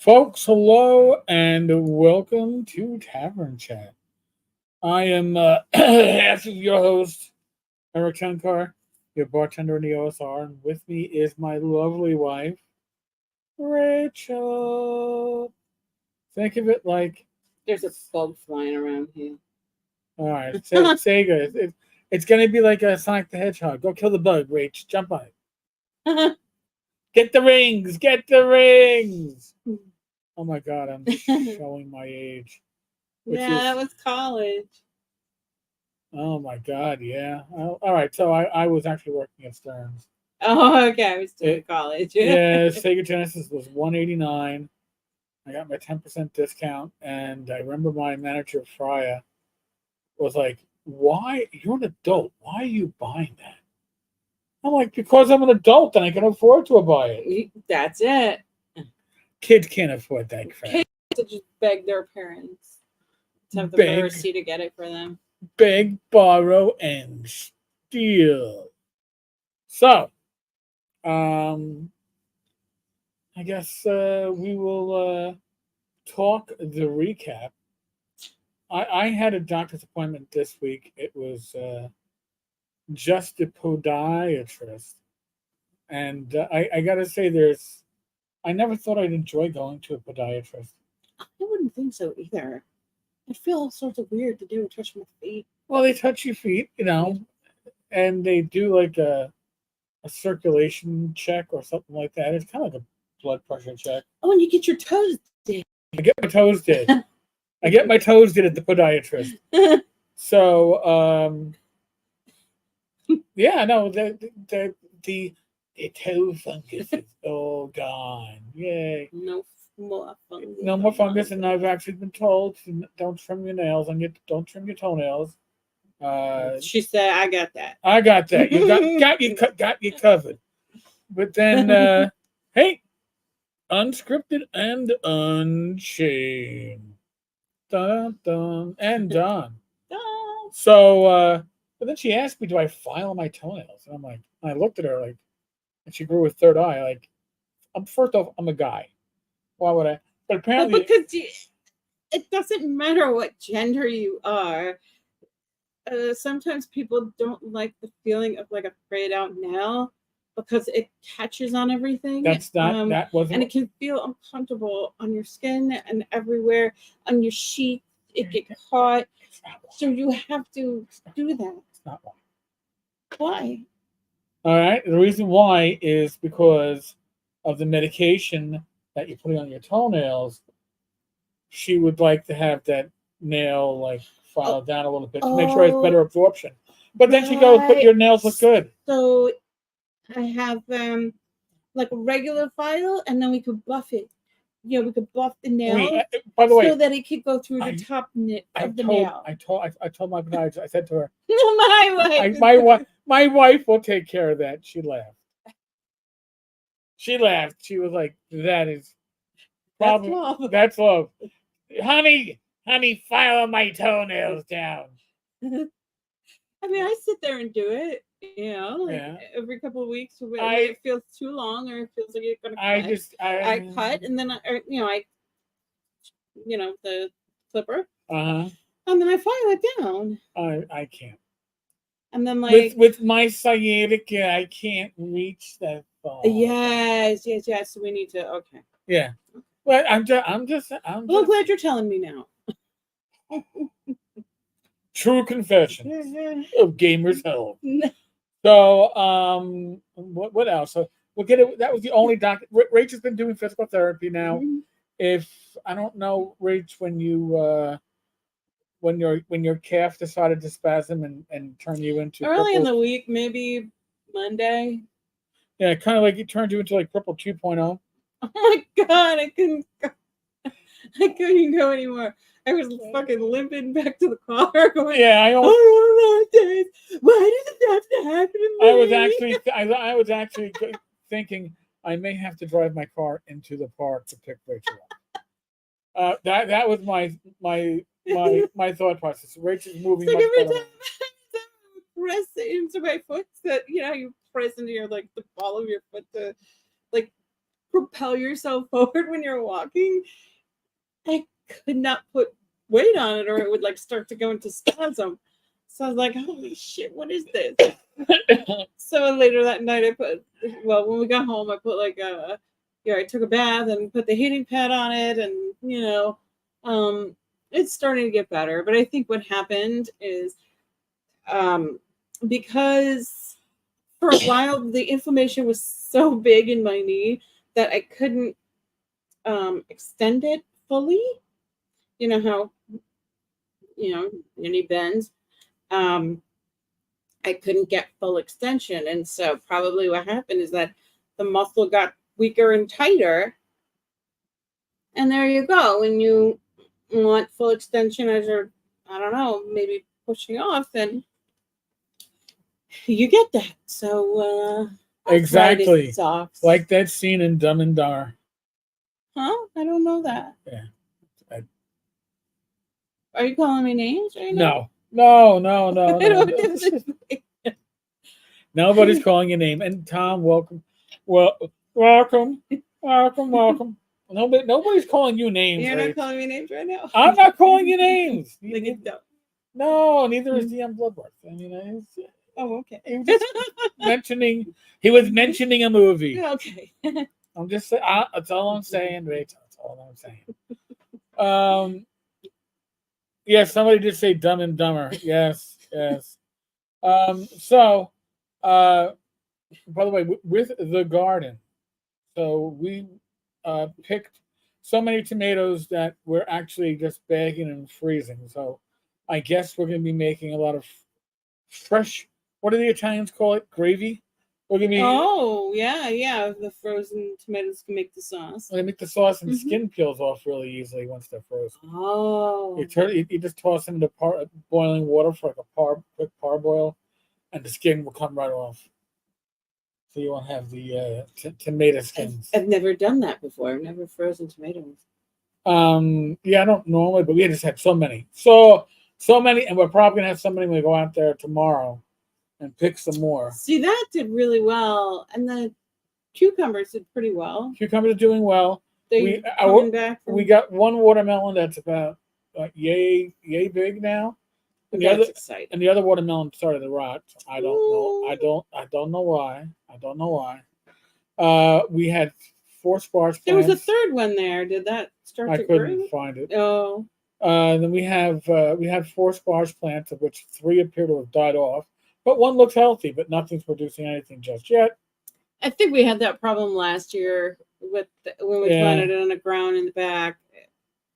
Folks, hello and welcome to Tavern Chat. I am as your host, Eric Shankar, your bartender in the OSR, and with me is my lovely wife, Rachel. Think of it like, There's a bug flying around here. all right, Sega. It's going to be like a Sonic the Hedgehog. Go kill the bug, Rach. Jump on it. Get the rings. Get the rings. Oh my God, I'm showing my age. That was college. Oh my God, yeah. All right, so I was actually working at Stearns. Oh, okay. I was still in college. Yeah, Sega Genesis was $189. I got my 10% discount, and I remember my manager Freya was like, "Why? You're an adult. Why are you buying that?" I'm like, "Because I'm an adult and I can afford to buy it." That's it. Kids can't afford that crap. Kids to just beg their parents to have the Beg. mercy to get it for them. Beg, borrow, and steal. So, I guess we will talk the recap. I had a doctor's appointment this week. It was just a podiatrist. And I got to say, I never thought I'd enjoy going to a podiatrist. I wouldn't think so either. I'd feel all sorts of weird to do touch my feet. Well, they touch your feet, and they do like a circulation check or something like that. It's kind of like a blood pressure check. Oh, and you get your toes did. I get my toes did. I get my toes did at the podiatrist. So, yeah, no, the toe fungus is all gone. Yay. No more fungus. No more fungus, and I've actually been told to don't trim your nails and don't trim your toenails. She said, "I got that. I got that. You got you covered." But then, hey, unscripted and unchained, dun dun and done. So, but then she asked me, "Do I file my toenails?" And I'm like, I looked at her like, and she grew a third eye. Like, first off, I'm a guy. Why would I? But apparently, because it doesn't matter what gender you are. Sometimes people don't like the feeling of like a frayed out nail because it catches on everything. That's not that wasn't, and it can feel uncomfortable on your skin and everywhere on your sheet. It gets caught, so you have to do that. It's not why. Why? All right. The reason why is because of the medication that you're putting on your toenails. She would like to have that nail like filed down a little bit to make sure it's better absorption. But then she goes, "But your nails look good." So I have like a regular file, and then we could buff it. Yeah, we could buff the nail. By the way, so that it could go through the top of the nail. I told my podiatrist. I said to her, my wife will take care of that. She laughed. She laughed. She was like, "That is probably that's love, honey." File my toenails down. I mean, I sit there and do it, every couple of weeks. When it feels too long or it feels like it's gonna cut. I cut, and then the clipper. And then I file it down. I can't. And then with my sciatica, I can't reach that far. Yes. So we need to. Okay. Yeah. Well, I'm glad you're telling me now. True confession of gamer's hell. So, what else? So we'll get it. That was the only doctor. Rach has been doing physical therapy now. Mm-hmm. If I don't know, Rach, when your calf decided to spasm and turn you into early in the week, maybe Monday. Yeah, kind of like it turned you into like Cripple 2.0. Oh my God, I couldn't go anymore. I was fucking limping back to the car. Going, yeah, I don't know this. Why does it have to happen to me? I was actually thinking I may have to drive my car into the park to pick Rachel up. That was my thought process. Rachel's moving. Like every time I press into my foot, that you press into your like the ball of your foot to like propel yourself forward when you're walking. I could not put weight on it or it would like start to go into spasm. So I was like, holy shit, what is this? So later that night when we got home, I put I took a bath and put the heating pad on it, and it's starting to get better. But I think what happened is because for a while the inflammation was so big in my knee that I couldn't extend it fully. You know how your knee bends. I couldn't get full extension, and so probably what happened is that the muscle got weaker and tighter. And there you go. When you want full extension as you're, I don't know, maybe pushing off, then you get that. So exactly sucks. like that scene in Dumb and Dumber. Huh? I don't know that. Yeah. Are you calling me names right now? No. I don't Nobody's calling your name. And Tom, welcome. Well, welcome. Nobody's calling you names. You're not calling me names right now. I'm not calling you names. No, neither is DM Bloodworth. I mean, oh, okay. He was mentioning a movie. Okay. I'm just saying. That's all I'm saying, Rachel. That's all I'm saying. Yes, somebody did say Dumb and Dumber. Yes. So, by the way, with the garden, so we picked so many tomatoes that we're actually just bagging and freezing. So, I guess we're going to be making a lot of fresh. What do the Italians call it? Gravy. We're going to be. Oh yeah. The frozen tomatoes can make the sauce. They make the sauce, and the skin peels off really easily once they're frozen. Oh. You just toss them into boiling water for like a quick parboil, and the skin will come right off. So you won't have the tomato skins. I've never done that before. I've never frozen tomatoes. Yeah, I don't normally, but we just had so many. So many, and we're probably gonna have somebody when we go out there tomorrow and pick some more. See, that did really well, and the cucumbers did pretty well. Cucumbers are doing well. We got one watermelon that's about yay big now. And that's exciting. And the other watermelon started to rot. I don't know. I don't know why. We had 4 sparse plants. There was a third one there. Did that start to grow? I couldn't find it. Oh. Then we had 4 sparse plants, of which 3 appear to have died off. But one looks healthy, but nothing's producing anything just yet. I think we had that problem last year when we planted it on the ground in the back.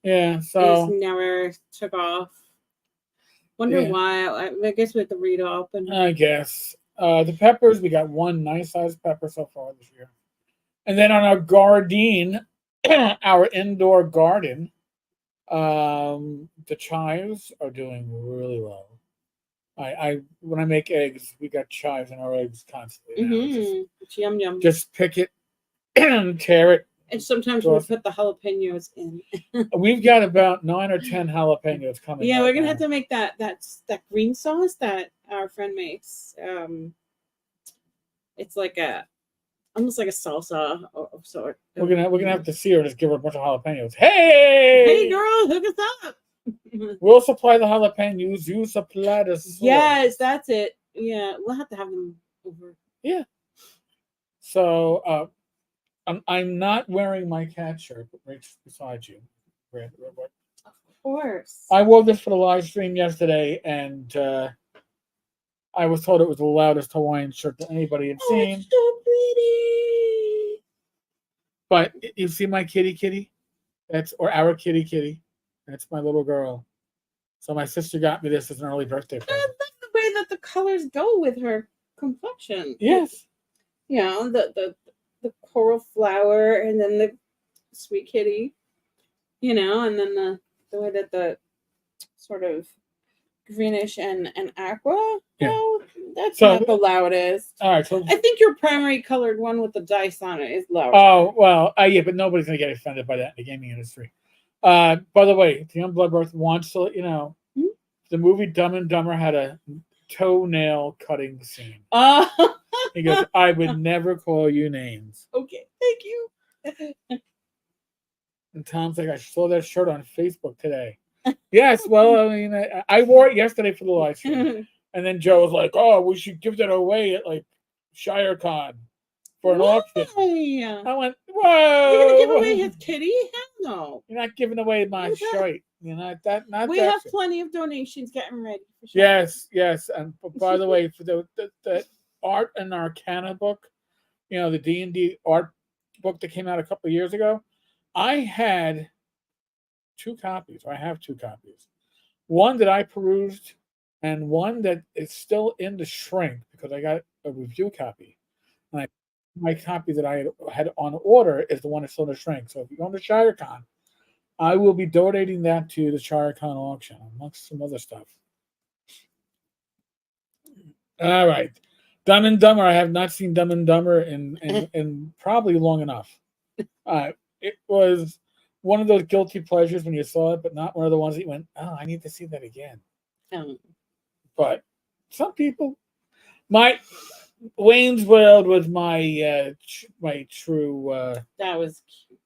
Yeah, so it never took off. Wonder why. I guess we have to read up. I guess the peppers, we got 1 nice sized pepper so far this year, and then on our garden, our indoor garden, the chives are doing really well. When I make eggs, we got chives in our eggs constantly. It's yum. Just pick it, tear it. And sometimes we put the jalapenos in. We've got about 9 or 10 jalapenos coming. Yeah, we're gonna have to make that green sauce that our friend makes. It's like almost like a salsa of sort. We're gonna have to see her and just give her a bunch of jalapenos. Hey girl, hook us up. We'll supply the jalapenos. You supply the sauce. Yes, that's it. Yeah, we'll have to have them over. Yeah. So I'm not wearing my cat shirt, but right beside you. Of course. I wore this for the live stream yesterday, and I was told it was the loudest Hawaiian shirt that anybody had seen. It's so pretty. But you see my kitty? Or our kitty. That's my little girl. So my sister got me this as an early birthday present. I love the way that the colors go with her complexion. Yes. You know, the coral flower, and then the sweet kitty, and then the way that the sort of greenish and aqua. That's not the loudest. All right, so I think your primary colored one with the dice on it is loud. Oh well, yeah, but nobody's gonna get offended by that in the gaming industry. By the way, the Young Bloodworth wants to let you know the movie Dumb and Dumber had a toenail cutting scene. He goes, I would never call you names. Okay, thank you. And Tom's like, I saw that shirt on Facebook today. Yes, well, I mean, I wore it yesterday for the live stream. And then Joe was like, oh, we should give that away at like ShireCon for an auction. Why? I went, You're gonna give whoa. away his kitty? Hell no. You're not giving away my Okay. shirt. You're not that. Not We that have shit. plenty of donations getting ready for sure. Yes. And by the way, for the Art and Arcana book, the D&D art book that came out a couple of years ago, I had 2 copies. I have 2 copies. One that I perused, and one that is still in the shrink because I got a review copy. And my copy that I had on order is the one that's still in the shrink. So if you go to ShireCon, I will be donating that to the ShireCon auction amongst some other stuff. All right. Dumb and Dumber. I have not seen Dumb and Dumber in probably long enough. It was one of those guilty pleasures when you saw it, but not one of the ones that you went, oh, I need to see that again. But some people, my Wayne's World was my true. That was cute.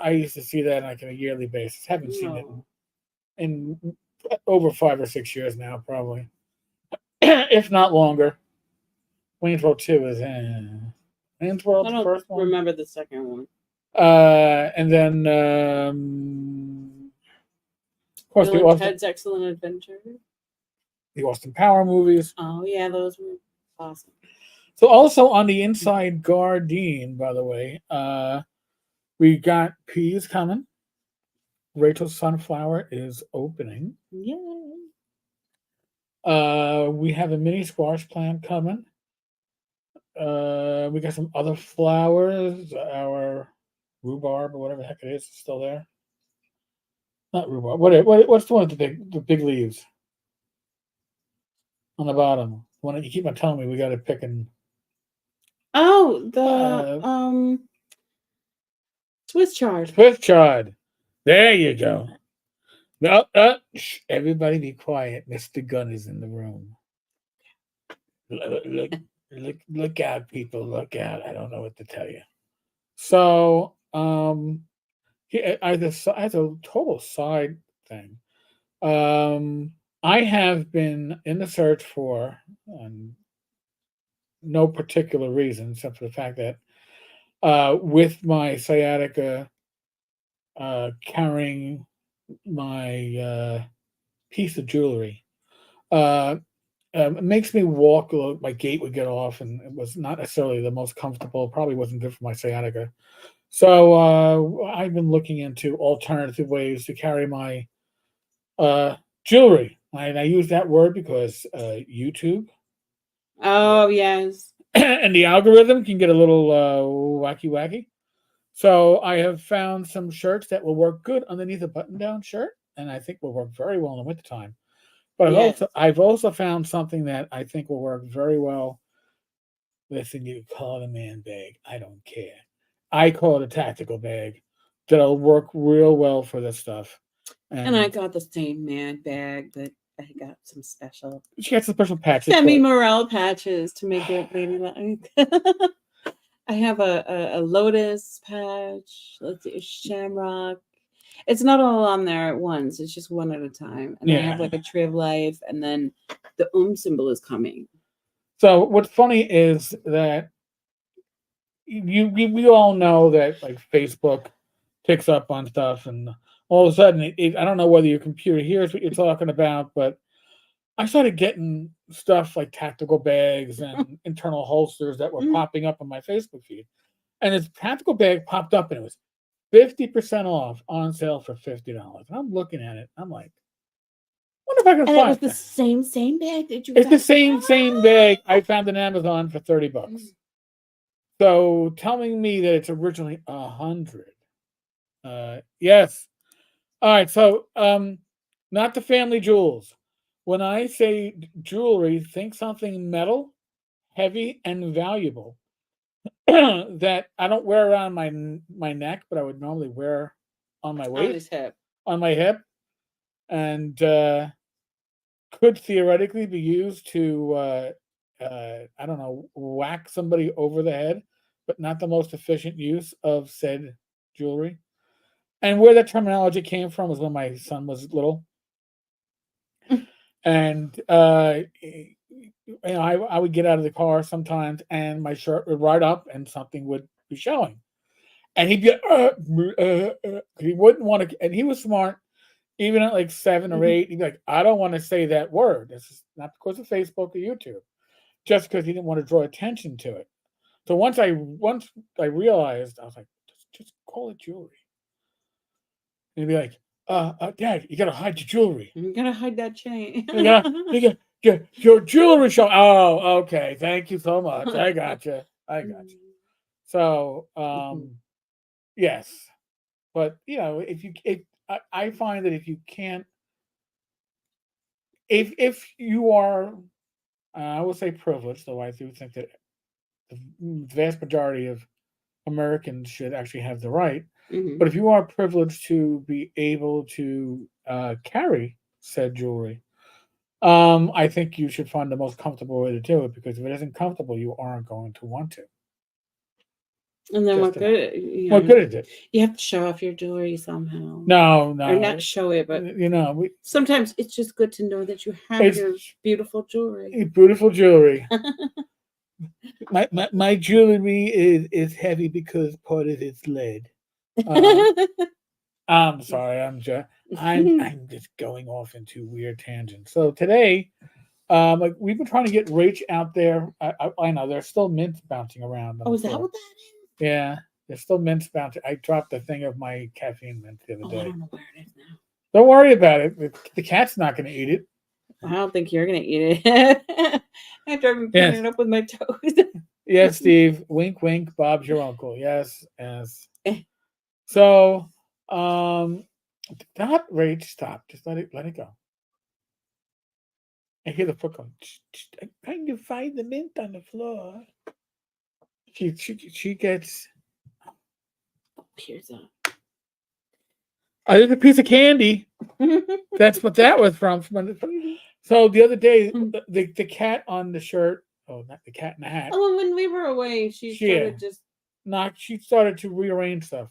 I used to see that on a yearly basis. Haven't seen it in over 5 or 6 years now, probably, if not longer. Wayne's World 2 is Wayne's World, I the don't first one. remember the second one. And then, of course, Bill and Ted's Excellent Adventure. The Austin Power movies. Oh yeah, those were awesome. So also on the Inside Guardian, by the way, we got peas coming. Rachel's Sunflower is opening. Yay. We have a mini squash plant coming. We got some other flowers. Our rhubarb or whatever the heck it is still there. Not rhubarb. What's the one with the big leaves on the bottom? The one that you keep on telling me we got to pick and. Oh, the Swiss chard. Swiss chard. There you go. No, shh, everybody be quiet. Mr. Gunn is in the room. Look out, people. Look out. I don't know what to tell you. So, as a total side thing, I have been in the search for no particular reason except for the fact that with my sciatica carrying my piece of jewelry, it makes me walk. My gait would get off, and it was not necessarily the most comfortable. Probably wasn't good for my sciatica. So I've been looking into alternative ways to carry my jewelry. And I use that word because YouTube. Oh yes. And the algorithm can get a little wacky. So I have found some shirts that will work good underneath a button-down shirt, and I think will work very well in the wintertime. But I've also found something that I think will work very well. Listen, you call it a man bag. I don't care. I call it a tactical bag that'll work real well for this stuff. And I got the same man bag, but I got some special. She got some special patches. Semi-morale patches to make it ladylike. I have a lotus patch. Let's see, a shamrock. It's not all on there at once. It's just one at a time. And I have like a tree of life, and then the symbol is coming. So what's funny is that we all know that like Facebook picks up on stuff, and all of a sudden, I don't know whether your computer hears what you're talking about, but I started getting stuff like tactical bags and internal holsters that were popping up on my Facebook feed. And this tactical bag popped up, and it was 50% off on sale for $50. And I'm looking at it. I'm like, wonder if I can find it. Was the same bag that you It's the same bag I found on Amazon for $30. So telling me that it's originally $100. Yes. All right. So not the family jewels. When I say jewelry, think something metal, heavy, and valuable that I don't wear around my neck, but I would normally wear on my waist, on my hip, and could theoretically be used to I don't know, whack somebody over the head but not the most efficient use of said jewelry. And where that terminology came from was when my son was little, and I would get out of the car sometimes, and my shirt would ride up, and something would be showing, and he'd be he wouldn't want to, and he was smart. Even at like 7 or 8, he'd be like, "I don't want to say that word. This is not because of Facebook or YouTube, just because he didn't want to draw attention to it." So once I realized, I was like, just call it jewelry. And he'd be like, Dad, you gotta hide your jewelry. I'm gonna hide that chain. Your jewelry show. Oh, okay. Thank you so much. I gotcha. I gotcha. So, yes, but I find that if you can't, if you are, I will say privileged, though I do think that the vast majority of Americans should actually have the right. Mhm. But if you are privileged to be able to carry said jewelry, I think you should find the most comfortable way to do it, because if it isn't comfortable, you aren't going to want to. And then Just what enough. good? What good is it? You have to show off your jewelry somehow. No, Or not no. show it, but We, sometimes it's just good to know that you have it's your beautiful jewelry. beautiful jewelry. My jewelry is heavy because part of it's lead. I'm sorry, I'm just going off into weird tangents. So today, like we've been trying to get Rach out there. I know there's still mints bouncing around on Oh, the is that floor. what that is? Yeah, there's still mints bouncing. I dropped a thing of my caffeine mint the other Oh, I day. don't know where it is now. Don't worry about it. The cat's not going to eat it. I don't think you're gonna eat it. After I've been picking Yes. it up with my toes. Yes, Steve. Wink, wink. Bob's your uncle. Yes, yes. So, stop, Rach. Stop. Just let it go. I hear the foot going. I'm trying to find the mint on the floor. She gets. Here's a. I there's a piece of candy. That's what that was from. So the other day, the cat on the shirt. Oh, not the cat in the hat. Oh, when we were away, she started just She started to rearrange stuff,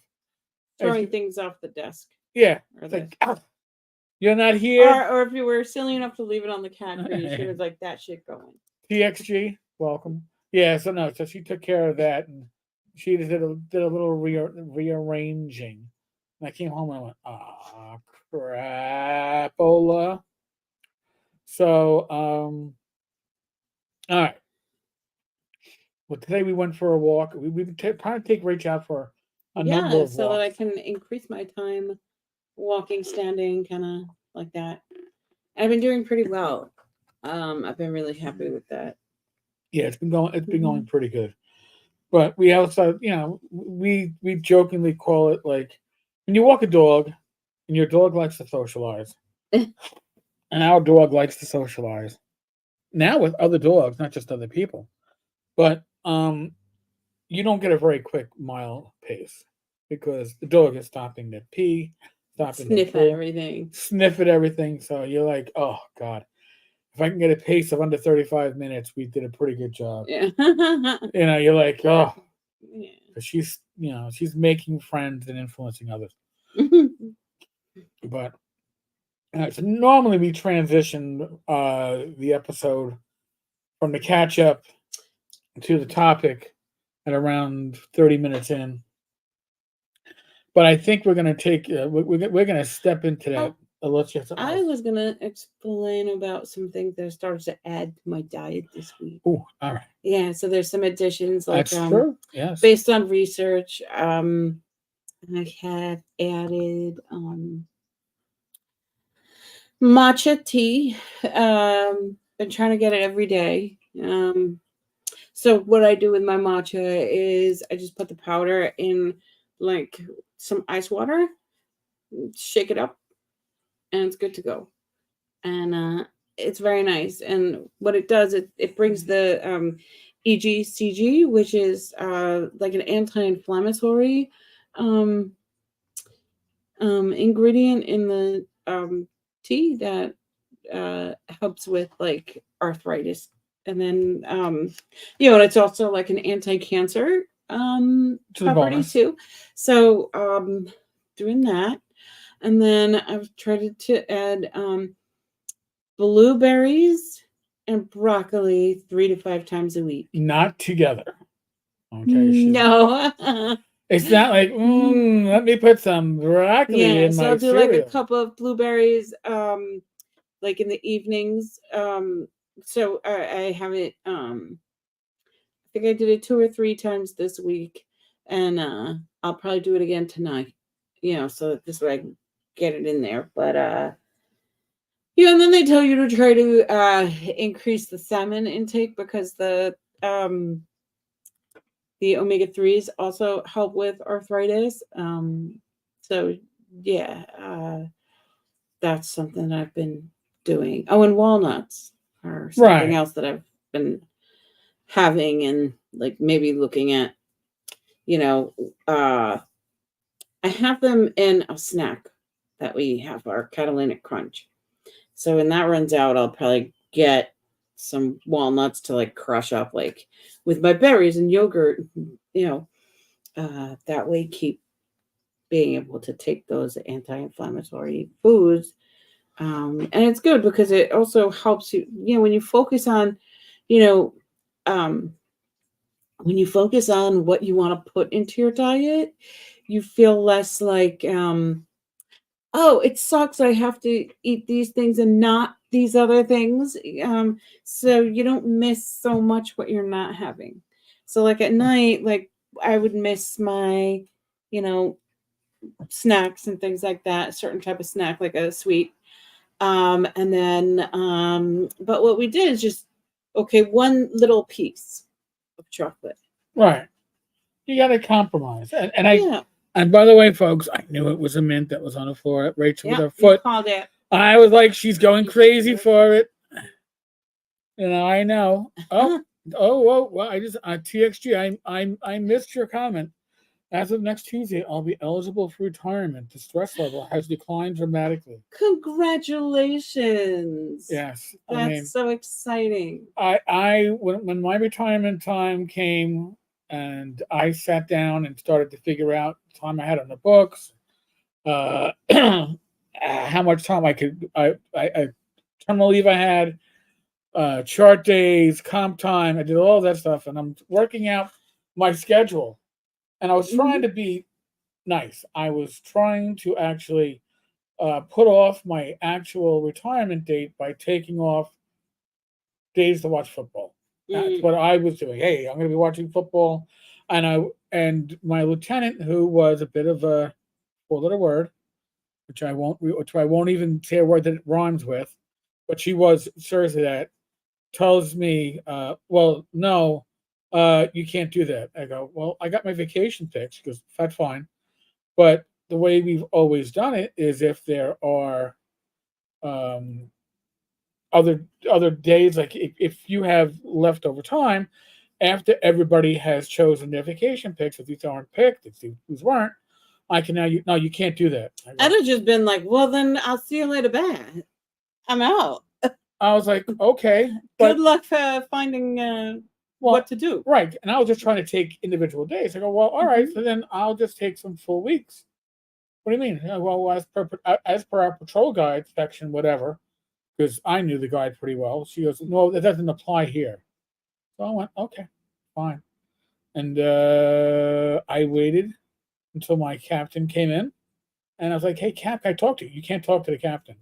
throwing things off the desk. Yeah, Or it's like, you're not here. or if you were silly enough to leave it on the cat tree, she was like, "That shit going." TXG, welcome. Yeah, so she took care of that, and she did a little rearranging. And I came home and I went, crapola. So, all right. Well, today we went for a walk. We've been trying to take Rach out for a number of so walks. that I can increase my time walking, standing, kind of like that. I've been doing pretty well. I've been really happy with that. Yeah, it's been going pretty good. But we also, we jokingly call it like when you walk a dog and your dog likes to socialize, and our dog likes to socialize now with other dogs, not just other people. But you don't get a very quick mile pace because the dog is stopping to pee, stopping Sniff to at everything. sniff at everything. So you're like, oh God, if I can get a pace of under 35 minutes, we did a pretty good job. Yeah. You're like, oh, Yeah. she's making friends and influencing others. But so normally we transition the episode from the catch up to the topic at around 30 minutes in. But I think we're going to take we're going to step into that. I was going to explain about some things that I started to add to my diet this week. Oh, all right. Yeah, so there's some additions like That's true. Yes. Based on research. I have added matcha tea. Been trying to get it every day. So what I do with my matcha is I just put the powder in like some ice water, shake it up, and it's good to go. And it's very nice. And what it does, it brings the EGCG, which is like an anti-inflammatory ingredient in the tea that helps with like arthritis. And then and it's also like an anti-cancer To the property bonus. too. So doing that. And then I've tried to add blueberries and broccoli 3 to 5 times a week. Not together. Okay. No. It's not like, let me put some broccoli Yeah, in so my I'll do cereal. like a cup of blueberries like in the evenings. So I have it I think I did it 2 or 3 times this week, and I'll probably do it again tonight. So that this way I can get it in there. But and then they tell you to try to increase the salmon intake because the omega-3s also help with arthritis. So yeah, that's something I've been doing. Oh, and walnuts are something else that I've been having and like maybe looking at. I have them in a snack that we have, our Catalanic Crunch. So when that runs out, I'll probably get some walnuts to like crush up like with my berries and yogurt, that way keep being able to take those anti-inflammatory foods. And it's good because it also helps you, when you focus on, um, when you focus on what you want to put into your diet, you feel less like, oh, it sucks. I have to eat these things and not these other things. So you don't miss so much what you're not having. So like at night, like I would miss my, snacks and things like that, a certain type of snack, like a sweet. And then, but what we did is just, okay, one little piece of chocolate. Right. You got to compromise. And I, Yeah. and by the way, folks, I knew it was a mint that was on the floor. Rachel with her You foot. called it. I was like, she's going crazy for it. I know. Well, I just TXG. I missed your comment. As of next Tuesday, I'll be eligible for retirement. The stress level has declined dramatically. Congratulations. Yes. That's so exciting. When my retirement time came and I sat down and started to figure out the time I had on the books, how much time I terminal leave I had, chart days, comp time. I did all that stuff, and I'm working out my schedule. And I was trying to be nice. I was trying to actually put off my actual retirement date by taking off days to watch football. That's what I was doing. Hey, I'm going to be watching football, and my lieutenant, who was a bit of a four-letter word, which I won't even say a word that it rhymes with, but she was seriously that, tells me, well, no, you can't do that. I go, well, I got my vacation fixed. She goes, that's fine. But the way we've always done it is if there are um, other days, like if you have leftover time after everybody has chosen their vacation picks, if these aren't picked, if these weren't, I can you can't do that. I'd have just been like, well, then I'll see you later. Bye. I'm out. I was like, okay. Good luck for finding what to do. Right. And I was just trying to take individual days. I go, well, all right, so then I'll just take some full weeks. What do you mean? Well, as per our patrol guide section, whatever, because I knew the guide pretty well. She goes, no, that doesn't apply here. So I went, okay, fine. And I waited until my captain came in. And I was like, hey, Cap, can I talk to you? You can't talk to the captain.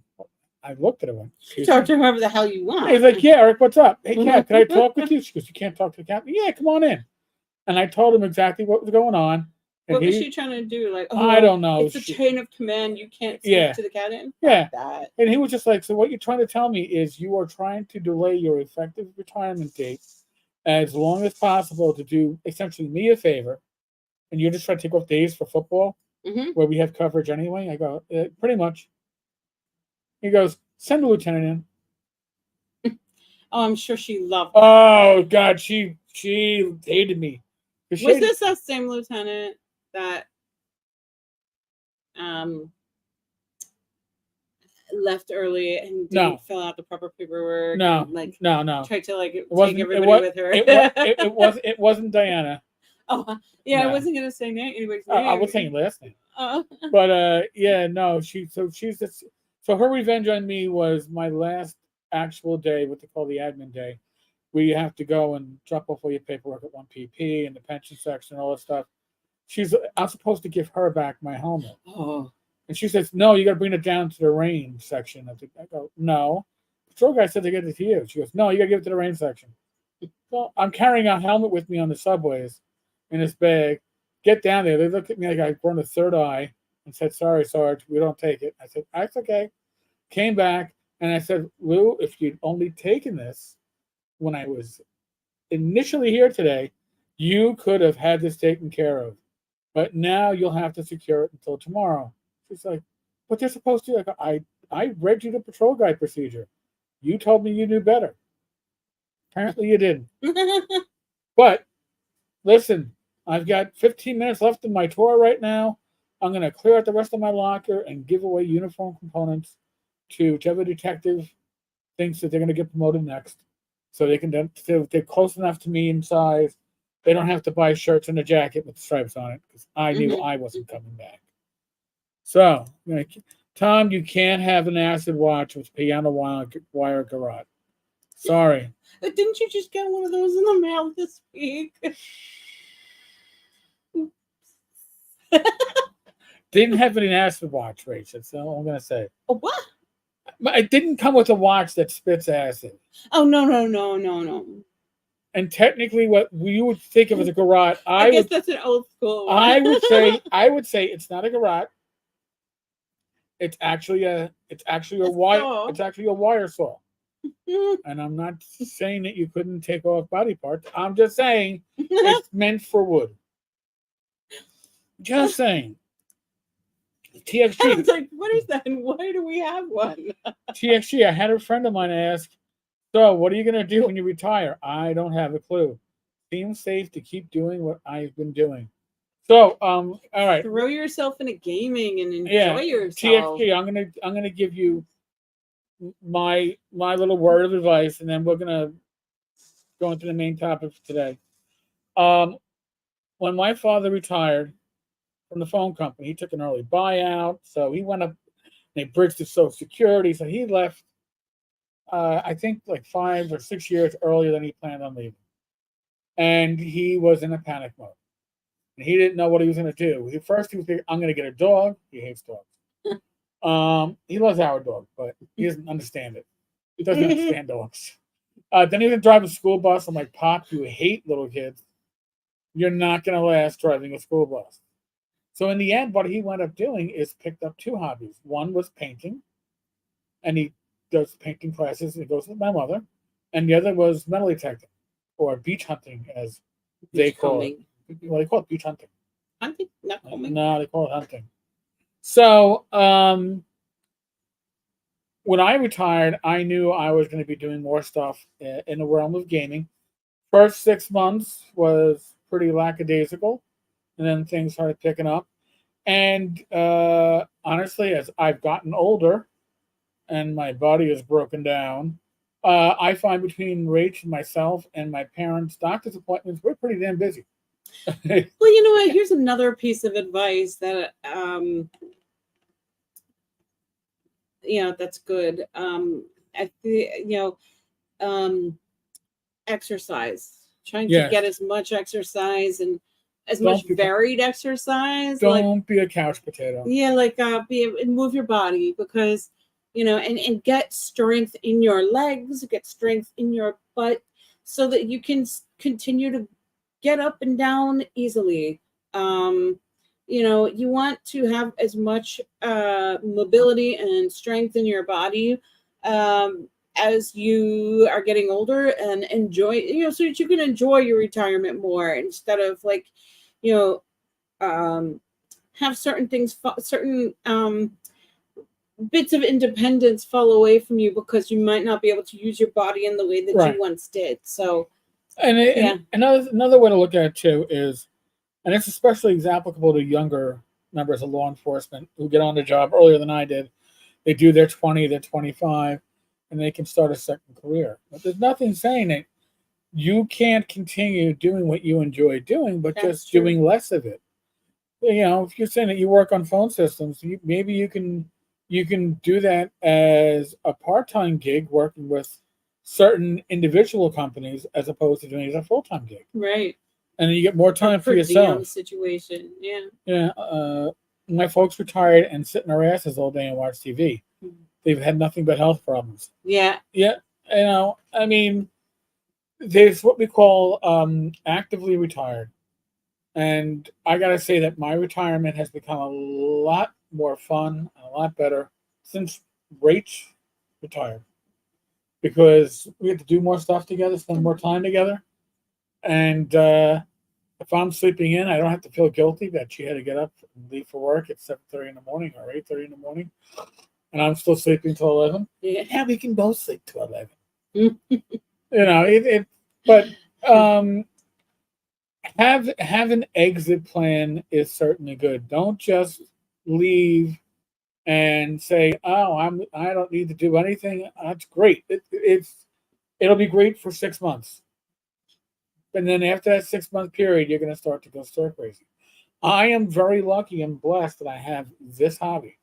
I looked at him. Talk to whoever the hell you want. He's like, yeah, Eric, what's up? Hey, Cap, can I talk with you? She goes, you can't talk to the captain? Yeah, come on in. And I told him exactly what was going on. What was she trying to do? Like, I don't know. It's a chain of command. You can't speak to the captain. Yeah. That. And he was just like, so what you're trying to tell me is you are trying to delay your effective retirement date as long as possible to do essentially me a favor. And you're just trying to take off days for football where we have coverage anyway. I go, pretty much. He goes, send the lieutenant in. Oh, I'm sure she loved that. Oh, God, she hated me. Was this that same lieutenant that left early and didn't fill out the proper paperwork? No, and, no. Tried to take everybody with her. It wasn't Diana. Oh, yeah, I No. wasn't gonna say anybody's name. I was saying last name. Uh, But yeah, no, she's just so her revenge on me was my last actual day, what they call the admin day, where you have to go and drop off all your paperwork at 1PP and the pension section and all that stuff. I'm supposed to give her back my helmet. oh, And she says, no, you got to bring it down to the rain section. I go, no. Patrol guy said to get it to you. She goes, no, you got to give it to the rain section. Well, I'm carrying a helmet with me on the subways in this bag. Get down there. They looked at me like I burned a third eye and said, sorry, Sarge, we don't take it. I said, that's okay. Came back and I said, Lou, if you'd only taken this when I was initially here today, you could have had this taken care of. But now you'll have to secure it until tomorrow. She's like, but they're supposed to. Like, I read you the patrol guide procedure. You told me you knew better. Apparently you didn't. But listen, I've got 15 minutes left in my tour right now. I'm going to clear out the rest of my locker and give away uniform components to whichever detective thinks that they're going to get promoted next. So they can then, if they're close enough to me in size, they don't have to buy shirts and a jacket with stripes on it because I knew I wasn't coming back. So, Tom, you can't have an acid watch with piano wire garrote. Sorry. didn't you just get one of those in the mail this week? Didn't have an acid watch, Rach. That's all I'm going to say. Oh, what? It didn't come with a watch that spits acid. Oh, no. And technically, what you would think of as a garrote, I guess that's an old school one. I would say it's not a garrote. It's actually a wire. saw. It's actually a wire saw. And I'm not saying that you couldn't take off body parts. I'm just saying it's meant for wood. Just saying. I TXG. was like, what is that? And why do we have one? TXG. I had a friend of mine ask, so what are you going to do when you retire? I don't have a clue. Seems safe to keep doing what I've been doing. So, all right. Throw yourself into gaming and enjoy yourself. TXG. I'm gonna give you my little word of advice, and then we're gonna go into the main topic for today. When my father retired from the phone company, he took an early buyout, so he went up. They bridged to Social Security, so he left. I think like 5 or 6 years earlier than he planned on leaving, and he was in a panic mode. And he didn't know what he was going to do. First, he was thinking, I'm going to get a dog. He hates dogs. He loves our dog, but he doesn't understand it. He doesn't understand dogs. Then he was going to drive a school bus. I'm like, Pop, you hate little kids. You're not going to last driving a school bus. So in the end, what he wound up doing is picked up 2 hobbies. One was painting, and he does painting classes. He goes with my mother. And the other was metal detecting, or beach hunting, as they call it. Well, they call it beach hunting. Hunting? Not combing? No, they call it hunting. So, when I retired, I knew I was going to be doing more stuff in the realm of gaming. First 6 months was pretty lackadaisical, and then things started picking up. And honestly, as I've gotten older and my body is broken down, I find between Rach and myself and my parents' doctor's appointments, we're pretty damn busy. Well, you know what? Here's another piece of advice that that's good. Exercise. Trying to get as much exercise and as much varied exercise. Don't be a couch potato. Yeah, move your body because and get strength in your legs, get strength in your butt, so that you can continue to get up and down easily. You want to have as much mobility and strength in your body as you are getting older, and enjoy, so that you can enjoy your retirement more instead of have certain things, certain bits of independence fall away from you because you might not be able to use your body in the way that you once did. So, and another way to look at it too is, and it's especially applicable to younger members of law enforcement who get on the job earlier than I did. They do their 20, their 25, and they can start a second career. But there's nothing saying that you can't continue doing what you enjoy doing, but That's just true. doing less of it. If you're saying that you work on phone systems, maybe you can do that as a part-time gig, working with certain individual companies, as opposed to doing it as a full-time gig, Right. and then you get more Or time for per diem yourself. situation. Yeah. Yeah, my folks retired and sit in their asses all day and watch TV. They've had nothing but health problems. Yeah. Yeah, I mean, there's what we call actively retired. And I got to say that my retirement has become a lot more fun and a lot better since Rach retired, because we had to do more stuff together, spend more time together. And if I'm sleeping in, I don't have to feel guilty that she had to get up and leave for work at 7:30 in the morning or 8:30 in the morning, and I'm still sleeping till 11. Yeah. Yeah, we can both sleep till 11. It but um, have an exit plan is certainly good. Don't just leave and say, "Oh, I don't need to do anything." That's great. It'll be great for 6 months, and then after that 6 month period, you're going to start to go stir crazy. I am very lucky and blessed that I have this hobby.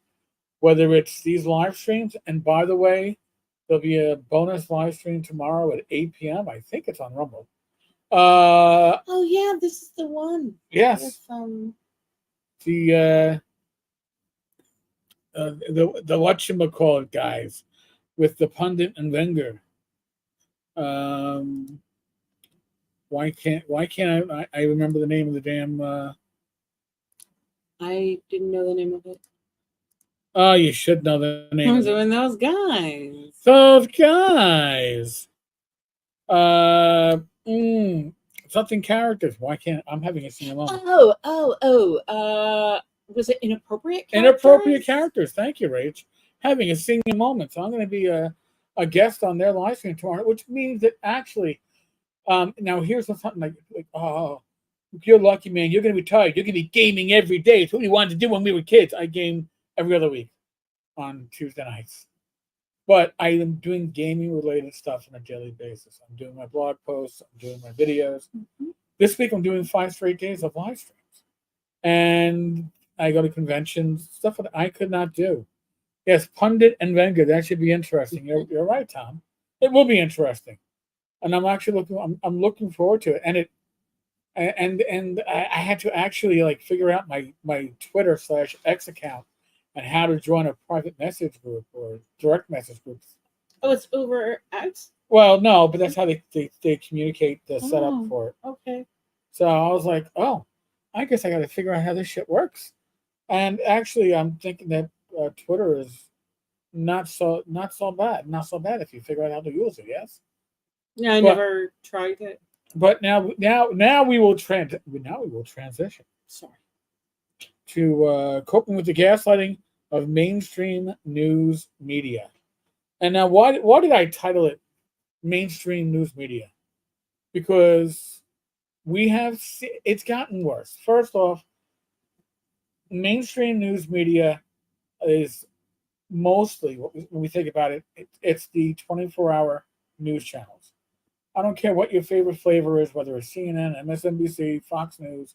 Whether it's these live streams, and by the way, there'll be a bonus live stream tomorrow at 8 p.m. I think it's on Rumble. Oh yeah, this is the one. Yes, With the the whatchamacallit guys with the pundit and Wenger. Um, why can't I remember the name of the damn? I didn't know the name of it. Oh, you should know the name of Who's it. doing those guys? Those guys. Uh, mm, something characters. Why can't I'm having a senior moment? Was it inappropriate characters? Inappropriate characters. Thank you, Rach. Having a senior moment. So I'm going to be a guest on their live stream tomorrow, which means that actually, now here's something like oh, you're lucky, man. You're going to be tired. You're going to be gaming every day. It's what we wanted to do when we were kids. I game every other week on Tuesday nights. But I am doing gaming related stuff on a daily basis. I'm doing my blog posts, I'm doing my videos. This week I'm doing 5 straight days of live streams. And I go to conventions, stuff that I could not do. Yes, Pundit and Wenger, that should be interesting. You're right, Tom. It will be interesting. And I'm actually I'm looking forward to it. And I had to actually like figure out my Twitter/X account and how to join a private message group or direct message groups. Oh, it's over X? Well, no, but that's how they communicate the setup for it. Okay. So I was like, oh, I guess I got to figure out how this shit works. And actually, I'm thinking that Twitter is not so bad, not so bad if you figure out how to use it. Yes. Yeah, I But- never tried it. But now we will transition Sorry. to coping with the gaslighting of mainstream news media. And now, why did I title it mainstream news media? Because it's gotten worse. First off, mainstream news media is mostly, when we think about it, it's the 24-hour news channels. I don't care what your favorite flavor is, whether it's CNN, MSNBC, Fox News.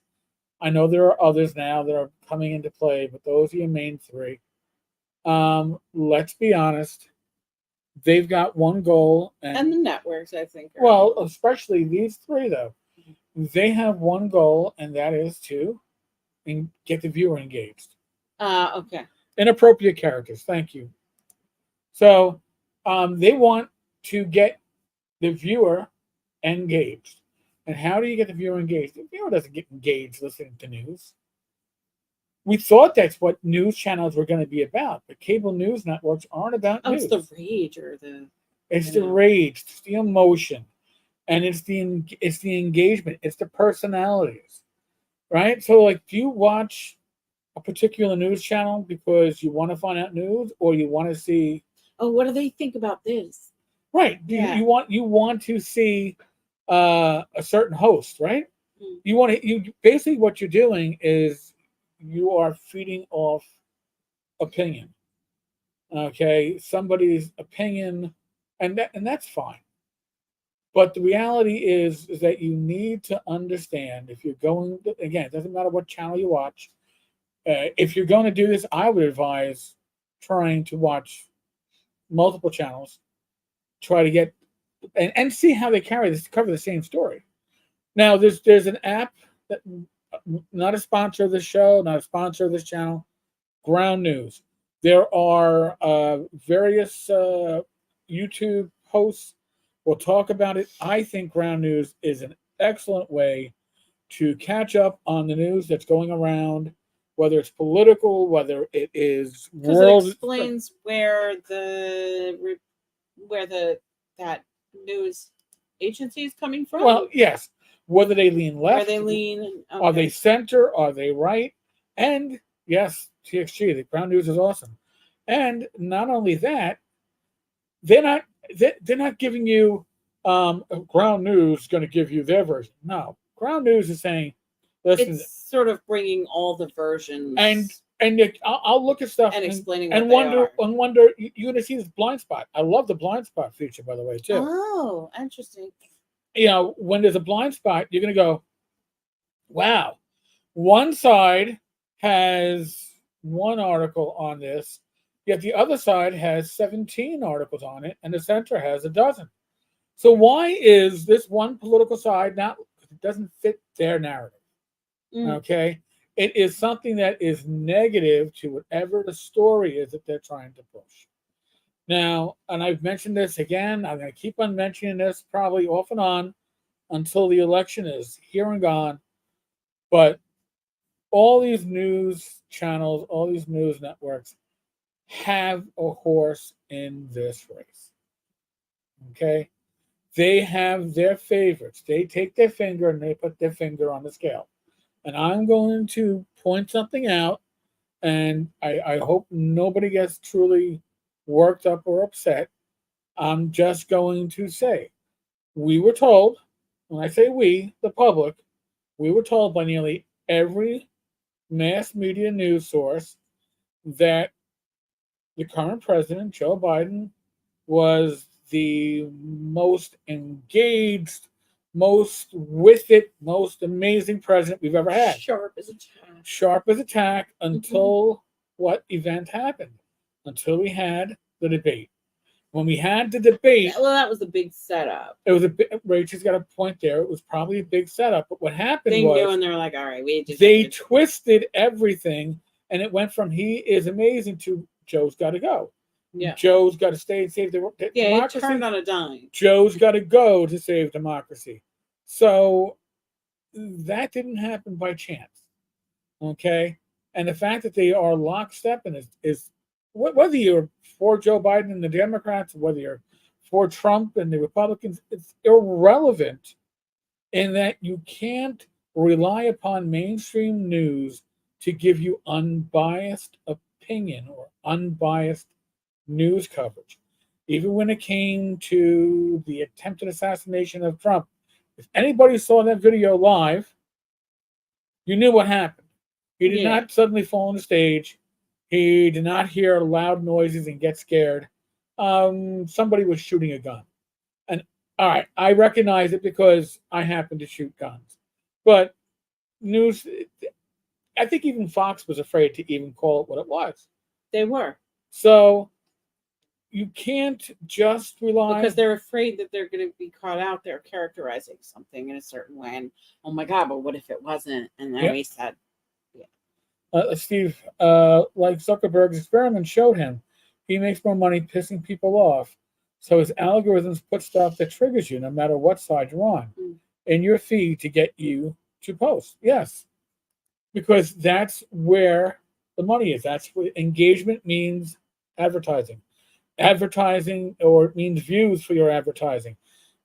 I know there are others now that are coming into play, but those are your main three. Let's be honest. They've got one goal, And the networks, I think. well, especially these three, though. They have one goal, and that is to get the viewer engaged. Okay. Inappropriate characters. Thank you. So they want to get the viewer engaged. And how do you get the viewer engaged? The viewer doesn't get engaged listening to news. We thought that's what news channels were going to be about, but cable news networks aren't about news. It's the rage or the. It's the rage, it's the emotion, and it's the engagement, it's the personalities, right? So, like, do you watch a particular news channel because you want to find out news, or you want to see? Oh, what do they think about this? Right. Yeah. You want to see a certain host, right? You basically what you're doing is you are feeding off opinion. Okay, somebody's opinion, and that's fine. But the reality is that you need to understand if you're going to, again, it doesn't matter what channel you watch. If you're going to do this, I would advise trying to watch multiple channels, try to get and see how they cover the same story. Now, there's an app that not a sponsor of the show, not a sponsor of this channel. Ground News. There are various YouTube hosts will talk about it. I think Ground News is an excellent way to catch up on the news that's going around, whether it's political, whether it is Because world. it explains where that news agency is coming from. Well, yes, whether they lean left, where they lean. are they center, are they right, and yes, TXG, the Ground News is awesome. And not only that, they're not giving you Ground News going to give you their version. No, Ground News is saying, listen, It's sort of bringing all the versions and I'll look at stuff and explaining and what wonder they are. and wonder. You're going to see this blind spot. I love the blind spot feature, by the way, too. Oh, interesting. You know, when there's a blind spot, you're going to go, wow, one side has one article on this, yet the other side has 17 articles on it, and the center has a dozen. So why is this one political side not? It doesn't fit their narrative. Okay, it is something that is negative to whatever the story is that they're trying to push. Now, and I've mentioned this again. I'm going to keep on mentioning this probably off and on until the election is here and gone. But all these news channels, all these news networks have a horse in this race. Okay? They have their favorites. They take their finger and they put their finger on the scale. And I'm going to point something out, and I hope nobody gets truly worked up or upset. I'm just going to say, we were told, when I say we, the public, we were told by nearly every mass media news source that the current president, Joe Biden, was the most engaged, most with it, most amazing president we've ever had. Sharp as a tack. Sharp as a tack until what event happened? Until we had the debate. When we had the debate, well, that was a big setup. It was a bit. Rachel's got a point there. It was probably a big setup, but what happened They was knew, and they were like, "All right, we just." They twisted everything, and it went from "he is amazing" to "Joe's got to go." Yeah, Joe's got to stay and save the democracy. It turned on a dime. Joe's got to go to save democracy. So that didn't happen by chance, okay? And the fact that they are lockstep and is whether you're for Joe Biden and the Democrats, whether you're for Trump and the Republicans, it's irrelevant in that you can't rely upon mainstream news to give you unbiased opinion or unbiased news coverage. Even when it came to the attempted assassination of Trump, if anybody saw that video live, you knew what happened. He did not suddenly fall on the stage. He did not hear loud noises and get scared. Somebody was shooting a gun. And all right, I recognize it because I happen to shoot guns. But news, I think even Fox was afraid to even call it what it was. They were. So you can't just rely, because they're afraid that they're going to be caught out there characterizing something in a certain way. And oh my God, but what if it wasn't? And then we said, Steve, like Zuckerberg's experiment showed him, he makes more money pissing people off. So his algorithms put stuff that triggers you no matter what side you're on in your feed to get you to post. Yes. Because that's where the money is. That's what engagement means advertising. Advertising, or it means views for your advertising.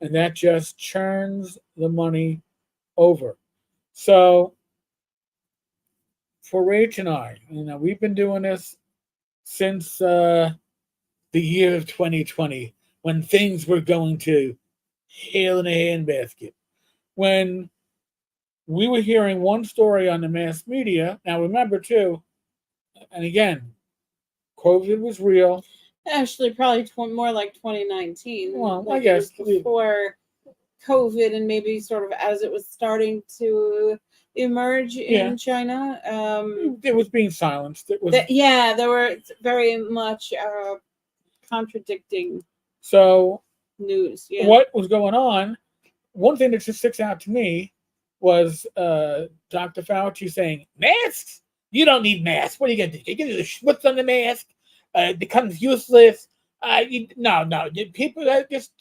And that just churns the money over. So for Rach and I, we've been doing this since the year of 2020, when things were going to hell in a handbasket. When we were hearing one story on the mass media. Now remember too, and again, COVID was real. Actually, probably more like 2019. Well, like I guess before COVID and maybe sort of as it was starting to emerge in China. It was being silenced. It was There were very much contradicting so news. Yeah. what was going on. One thing that just sticks out to me was Dr. Fauci saying, masks? You don't need masks. What are you going to do? You're going to do the schmutz on the mask? It becomes useless. No. People just,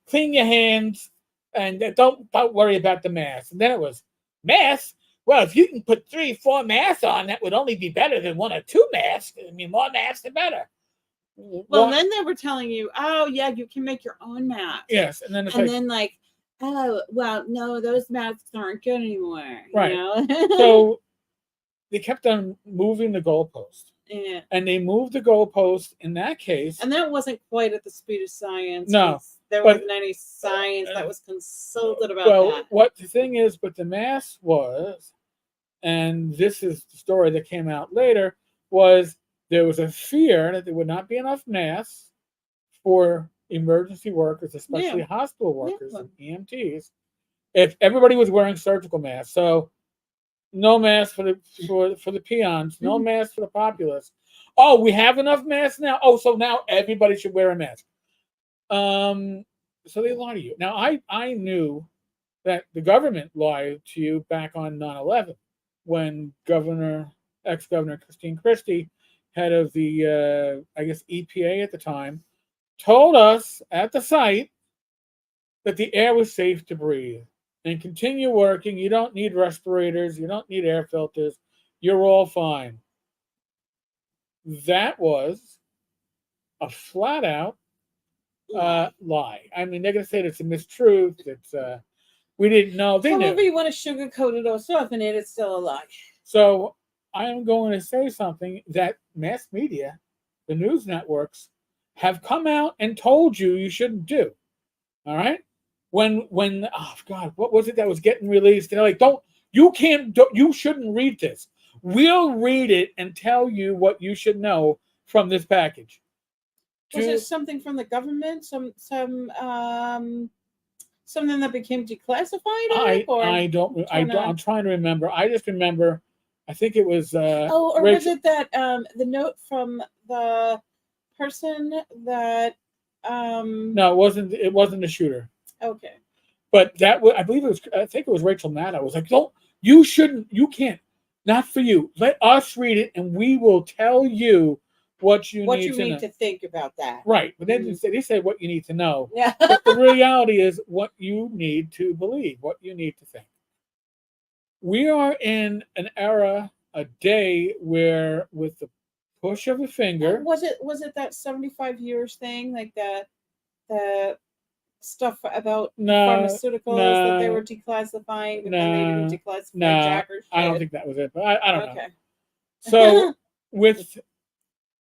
clean your hands and don't worry about the mask. And then it was, masks? Well, if you can put 3-4 masks on, that would only be better than 1 or 2 masks. I mean, more masks, the better. Well, then they were telling you, oh, yeah, you can make your own mask. Yes. And then it's oh, well, no, those masks aren't good anymore. Right. You know? So they kept on moving the goalpost. Yeah. And they moved the goalpost in that case. And that wasn't quite at the speed of science. No. There wasn't any science that was consulted about that. What the thing is with the mask was, and this is the story that came out later, was there was a fear that there would not be enough masks for emergency workers, especially hospital workers and EMTs, if everybody was wearing surgical masks. So no mask for the peons, no mask for the populace. Oh, we have enough masks now. Oh, so now everybody should wear a mask. So they lie to you. Now I knew that the government lied to you back on 9/11 when ex-governor Christine Christie, head of the I guess EPA at the time, told us at the site that the air was safe to breathe and continue working. You don't need respirators. You don't need air filters. You're all fine. That was a flat out lie. I mean, they're going to say it's a mistruth. It's we didn't know. They However knew. you want to sugarcoat it or soften it, it's still a lie. So I am going to say something that mass media, the news networks, have come out and told you shouldn't do. All right. When oh God, what was it that was getting released? They're like, you shouldn't read this. We'll read it and tell you what you should know from this package. Was it something from the government? Something that became declassified? I'm trying to remember. I just remember. I think it was. Was it that the note from the person that? No, it wasn't. It wasn't the shooter. Okay. But I believe it was. I think it was Rachel Maddow. I was like, you shouldn't. You can't. Not for you. Let us read it, and we will tell you what you need to think about that. Right. But then they said what you need to know. Yeah. But the reality is what you need to believe, what you need to think. We are in an era, a day where with the push of a finger. Was it that 75 years thing, like the stuff about pharmaceuticals that they were declassifying, but then they didn't declassify jack or shit? I don't think that was it, but I don't know. Okay. So with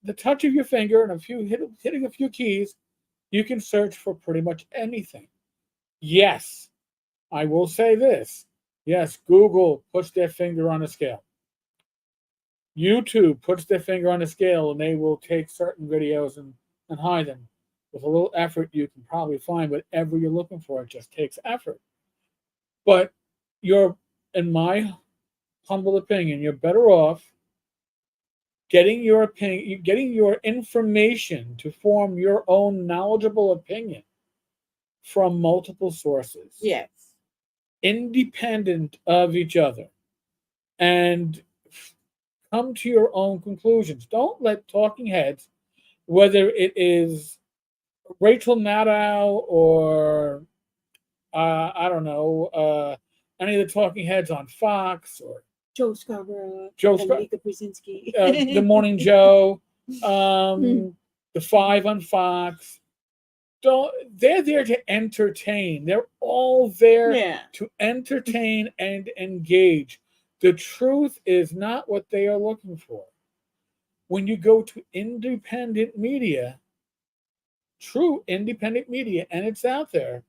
the touch of your finger and hitting a few keys, you can search for pretty much anything. Yes, I will say this. Yes, Google puts their finger on a scale. YouTube puts their finger on a scale, and they will take certain videos and hide them. With a little effort, you can probably find whatever you're looking for. It just takes effort. But in my humble opinion, you're better off getting your opinion, getting your information to form your own knowledgeable opinion from multiple sources. Yes. Independent of each other. And come to your own conclusions. Don't let talking heads, whether it is Rachel Maddow or I don't know, any of the talking heads on Fox or Joe Scarborough, Mika Brzezinski, The Morning Joe, the Five on Fox. They're there to entertain. They're all there to entertain and engage. The truth is not what they are looking for. When you go to independent media, true independent media, and it's out there,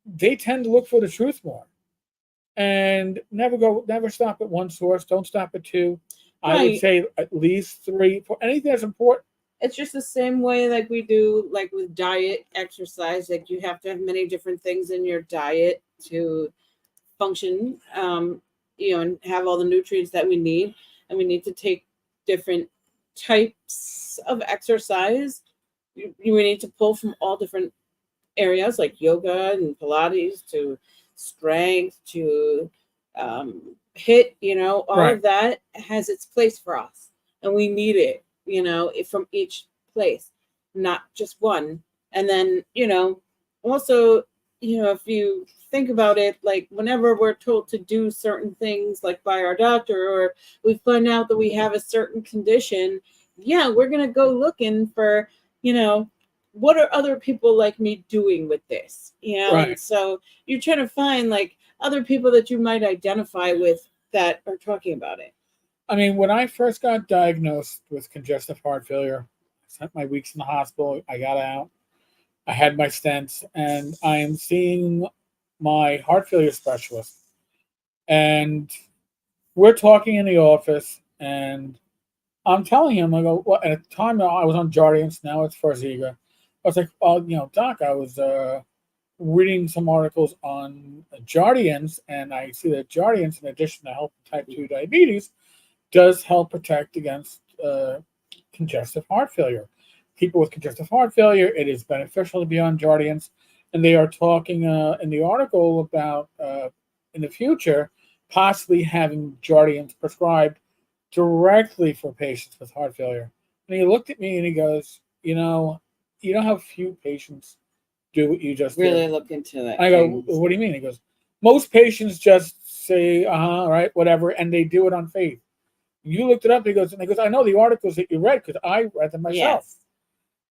they tend to look for the truth more. And never stop at one source. Don't stop at two. Right. I would say at least three for anything that's important. It's just the same way like we do like with diet, exercise. Like you have to have many different things in your diet to function, and have all the nutrients that we need. And we need to take different types of exercise. We need to pull from all different areas like yoga and Pilates to strength to hit, all Right. of that has its place for us. And we need it, from each place, not just one. And then, also, if you think about it, like whenever we're told to do certain things, like by our doctor, or we find out that we have a certain condition, yeah, we're going to go looking for, you know, what are other people like me doing with this, and Right. so you're trying to find like other people that you might identify with that are talking about it. I mean, when I first got diagnosed with congestive heart failure, I spent my weeks in the hospital. I got out. I had my stents, and I am seeing my heart failure specialist. And we're talking in the office, and I'm telling him, I go, well, at the time I was on Jardiance, now it's Farxiga. I was like, oh, Doc, I was reading some articles on Jardiance, and I see that Jardiance, in addition to help type 2 diabetes, does help protect against congestive heart failure. People with congestive heart failure, it is beneficial to be on Jardiance. And they are talking in the article about in the future possibly having Jardiance prescribed directly for patients with heart failure. And he looked at me and he goes, you know how few patients do what you just Really did. look into that. I go, what do you mean? He goes, most patients just say, all right, whatever, and they do it on faith. You looked it up. He goes, I know the articles that you read because I read them myself. Yes.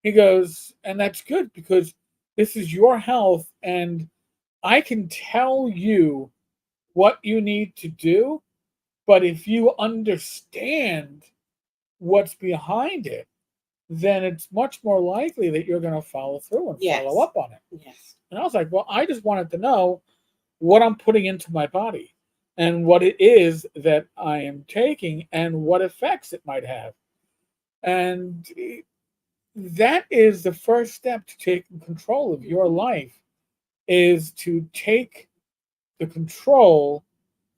He goes, and that's good because this is your health, and I can tell you what you need to do. But if you understand what's behind it, then it's much more likely that you're going to follow through and Yes. follow up on it. Yes. And I was like, well, I just wanted to know what I'm putting into my body and what it is that I am taking and what effects it might have. And that is the first step to taking control of your life, is to take the control.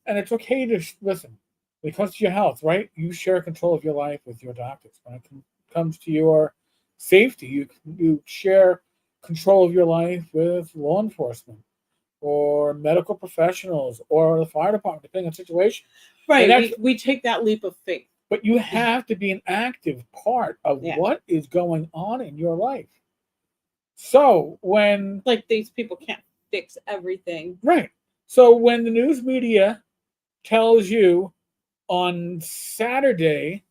And it's okay to listen. When it comes to your health, right? You share control of your life with your doctors. When it comes to your safety, you share control of your life with law enforcement or medical professionals or the fire department, depending on the situation. Right. We take that leap of faith. But you have to be an active part of what is going on in your life. So when like these people can't fix everything. Right. So when the news media tells you on Saturday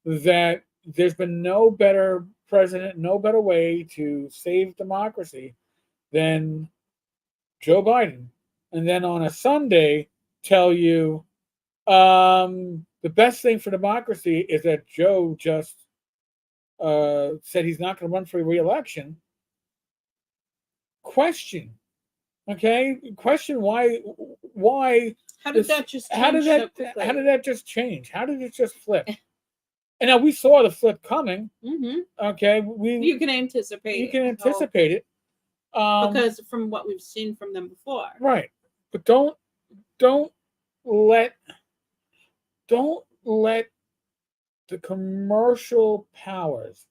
that there's been no better president, no better way to save democracy than Joe Biden, and then on a Sunday tell you the best thing for democracy is that Joe just said he's not going to run for re-election. Question, okay? Question why? How did that just change? How did that just change? How did it just flip? And now we saw the flip coming. Mm-hmm. Okay, you can anticipate. You can anticipate it because from what we've seen from them before. Right, but don't let the commercial powers,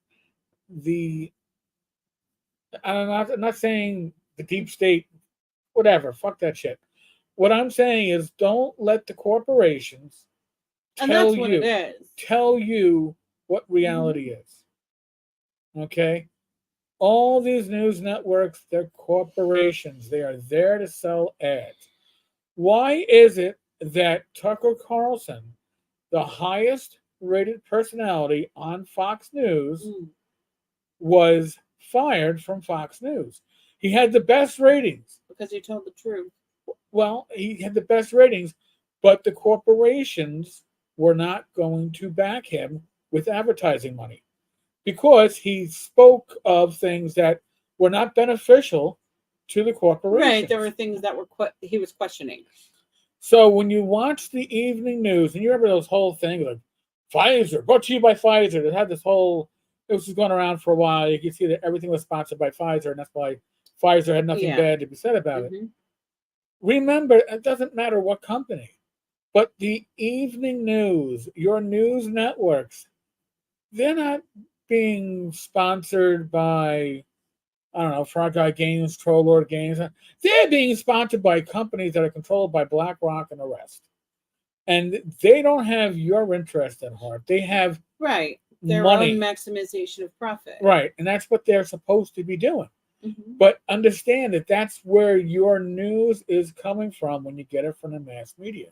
I'm not saying the deep state, whatever, fuck that shit. What I'm saying is don't let the corporations tell you what reality is. Okay? All these news networks, they're corporations. They are there to sell ads. Why is it that Tucker Carlson, the highest rated personality on Fox News, was fired from Fox News? He had the best ratings. Because he told the truth. Well, he had the best ratings, but the corporations were not going to back him with advertising money because he spoke of things that were not beneficial to the corporations. Right, there were things that he was questioning. So when you watch the evening news, and you remember those whole things like Pfizer, brought to you by Pfizer, that had this whole it was going around for a while. You could see that everything was sponsored by Pfizer, and that's why Pfizer had nothing Yeah. bad to be said about it. Hmm. Remember, it doesn't matter what company, but the evening news, your news networks, they're not being sponsored by, I don't know, Frog Guy Games, Troll Lord Games. They're being sponsored by companies that are controlled by BlackRock and the rest. And they don't have your interest at heart. They have Right. Their money. own maximization of profit. Right. And that's what they're supposed to be doing. Hmm. But understand that that's where your news is coming from when you get it from the mass media.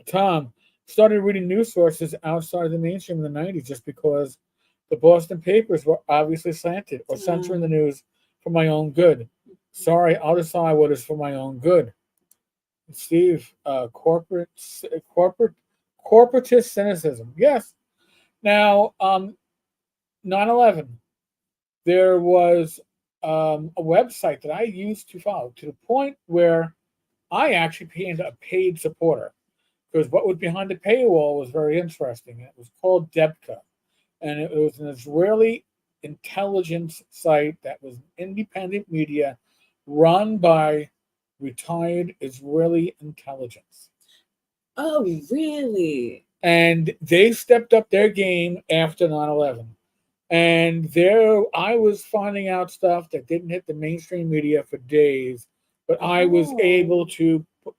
Tom started reading news sources outside of the mainstream in the 90s just because the Boston papers were obviously slanted or censoring the news for my own good. Sorry, I'll decide what is for my own good. Steve, corporatist cynicism. Yes. Now, 9/11, there was a website that I used to follow to the point where I actually became a paid supporter because what was behind the paywall was very interesting. It was called Debka, and it was an Israeli intelligence site that was independent media run by retired Israeli intelligence. Oh, really? And they stepped up their game after 9/11. And there I was finding out stuff that didn't hit the mainstream media for days, but I was able Oh. to. It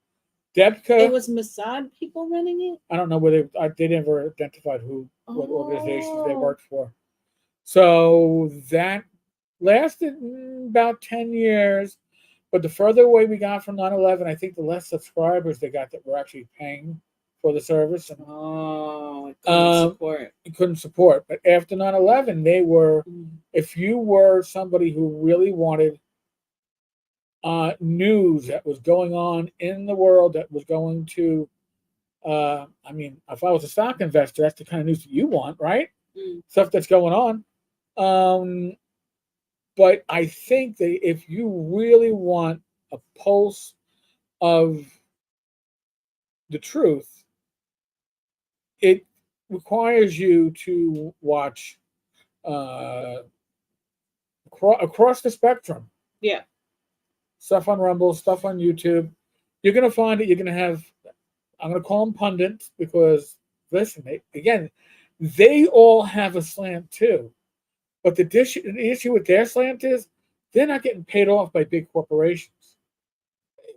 Debka, was Mossad people running it? I don't know whether they never identified what organizations they Oh. worked for. So that lasted about 10 years. But the further away we got from 9/11, I think the less subscribers they got that were actually paying for the service. And Oh, it couldn't support. it couldn't support. But after 9/11, they were, Mm. if you were somebody who really wanted news that was going on in the world, that was going to, I mean, if I was a stock investor, that's the kind of news that you want, right? Mm. Stuff that's going on. But I think that if you really want a pulse of the truth, it requires you to watch uh, across the spectrum. Yeah. Stuff on Rumble, stuff on YouTube. You're going to find that you're going to have, I'm going to call them pundits because, listen, they all have a slant too. But the issue with their slant is they're not getting paid off by big corporations.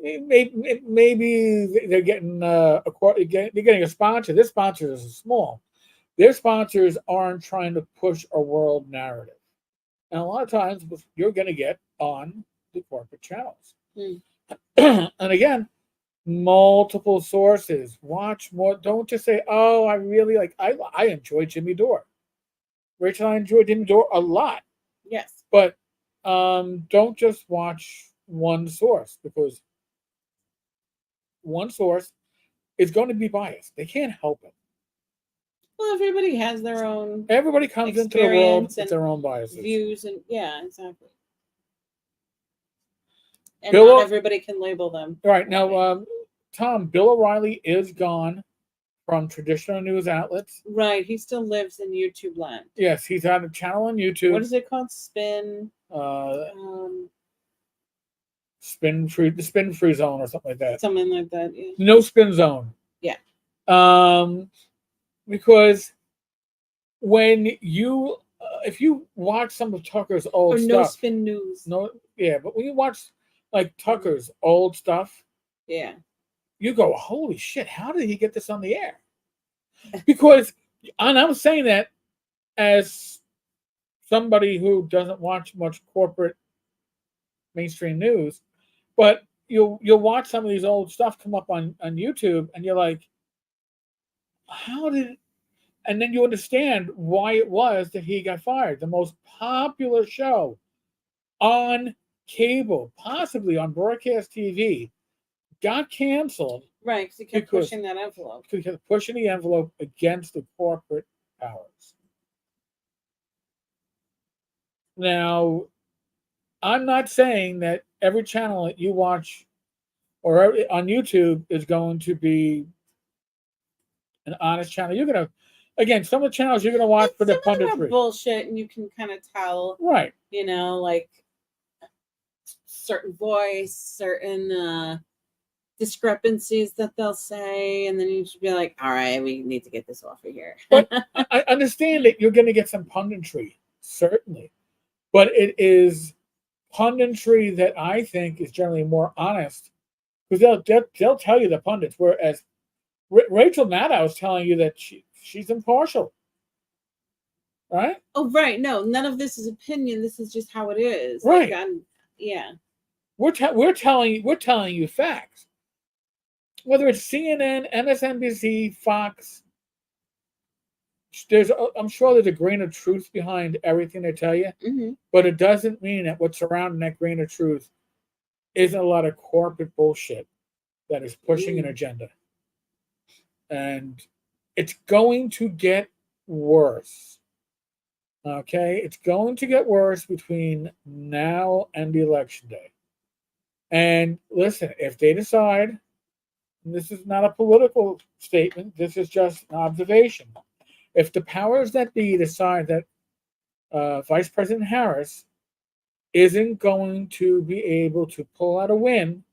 Maybe they're getting they're getting a sponsor. Their sponsors are small. Their sponsors aren't trying to push a world narrative, and a lot of times you're going to get on the corporate channels. Mm. And again, multiple sources. Watch more. Don't just say, "Oh, I really like." I enjoy Jimmy Dore. Rachel, I enjoy Jimmy Dore a lot. Yes. But don't just watch one source because one source is going to be biased. They can't help it. Well, everybody has their own Everybody comes into the world experience with and their own biases. views, and yeah, exactly. And Bill not O- everybody can label them. All right, that way. now, Tom, Bill O'Reilly is gone from traditional news outlets. Right, he still lives in YouTube land. Yes, he's on a channel on YouTube. What is it called? Spin. The spin free zone or something like that. Something like that. Yeah. No spin zone. Yeah. Because when you, if you watch some of Tucker's old Or stuff, no spin news. no, yeah, but when you watch like Tucker's old stuff, Yeah. you go, holy shit, how did he get this on the air? Because, and I'm saying that as somebody who doesn't watch much corporate mainstream news, but you'll watch some of these old stuff come up on YouTube, and you're like, how did? And then you understand why it was that he got fired. The most popular show on cable, possibly on broadcast TV, got canceled. Right, because he kept pushing that envelope. Because he kept pushing the envelope against the corporate powers. Now, I'm not saying that every channel that you watch or on YouTube is going to be an honest channel. again, some of the channels you're going to watch for the Some of them are punditry. bullshit, and you can kind of tell, Right. like certain voice, certain discrepancies that they'll say, and then you should be like, all right, we need to get this off of here. But I understand that you're going to get some punditry, certainly. But it is punditry that I think is generally more honest, because they'll tell you the pundits, whereas Rachel Maddow is telling you that she's impartial, right? Oh, right. No, none of this is opinion. This is just how it is. Right. Yeah. We're telling you facts. Whether it's CNN, MSNBC, Fox, I'm sure there's a grain of truth behind everything they tell you, but it doesn't mean that what's surrounding that grain of truth isn't a lot of corporate bullshit that is pushing an agenda. And it's going to get worse. Okay? It's going to get worse between now and the election day. And listen, if they decide, and this is not a political statement, this is just an observation. If the powers that be decide that Vice President Harris isn't going to be able to pull out a win,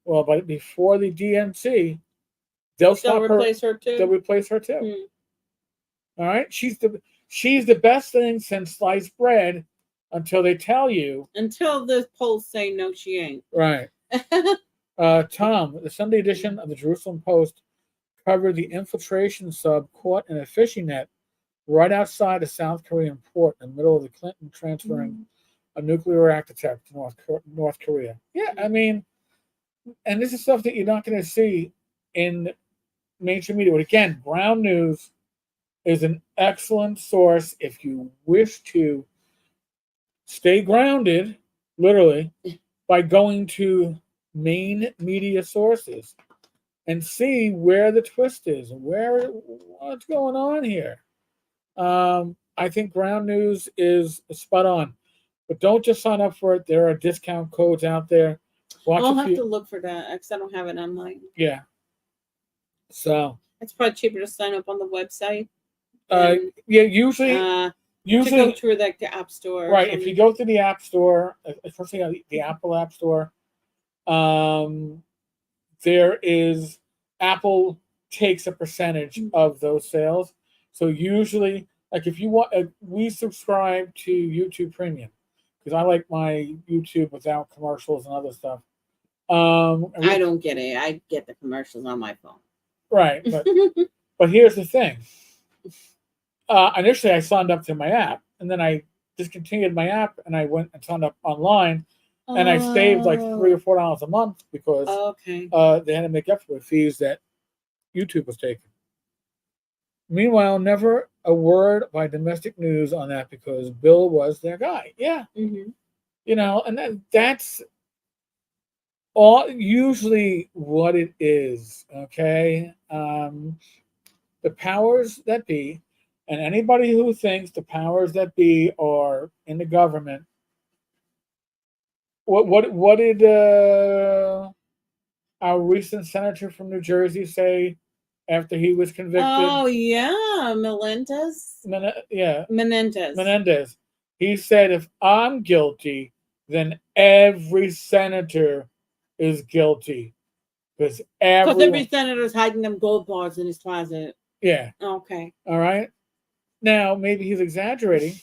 well, but before the DNC, they'll replace her too. They'll replace her too. All right, she's the best thing since sliced bread until they tell you. Until the polls say no, she ain't. Right. Tom, the Sunday edition of the Jerusalem Post covered the infiltration sub caught in a fishing net right outside a South Korean port in the middle of the Clinton transferring a nuclear reactor tech to North Korea. Yeah, I mean, and this is stuff that you're not going to see in mainstream media. But again, Ground News is an excellent source if you wish to stay grounded, literally, by going to main media sources and see where the twist is and what's going on here. I think Ground News is spot on, but don't just sign up for it. There are discount codes out there. I'll have to look for that because I don't have it online. Yeah. So it's probably cheaper to sign up on the website. Yeah, usually to go through like the App Store. Right. If you go to the App Store, especially the Apple App Store, there is Apple takes a percentage of those sales. So usually, like if you want, we subscribe to YouTube Premium because I like my YouTube without commercials and other stuff. I don't get it. I get the commercials on my phone. Right, but here's the thing. Initially, I signed up to my app, and then I discontinued my app, and I went and signed up online, and I saved like $3 or $4 a month because they had to make up for the fees that YouTube was taking. Meanwhile, never a word by domestic news on that because Bill was their guy. Yeah, and that's all usually what it is. Okay, the powers that be. And anybody who thinks the powers that be are in the government, what did our recent senator from New Jersey say after he was convicted? Oh yeah, Menendez. Menendez. He said, "If I'm guilty, then every senator is guilty because every senator's hiding them gold bars in his closet." Yeah. Okay. All right. Now, maybe he's exaggerating,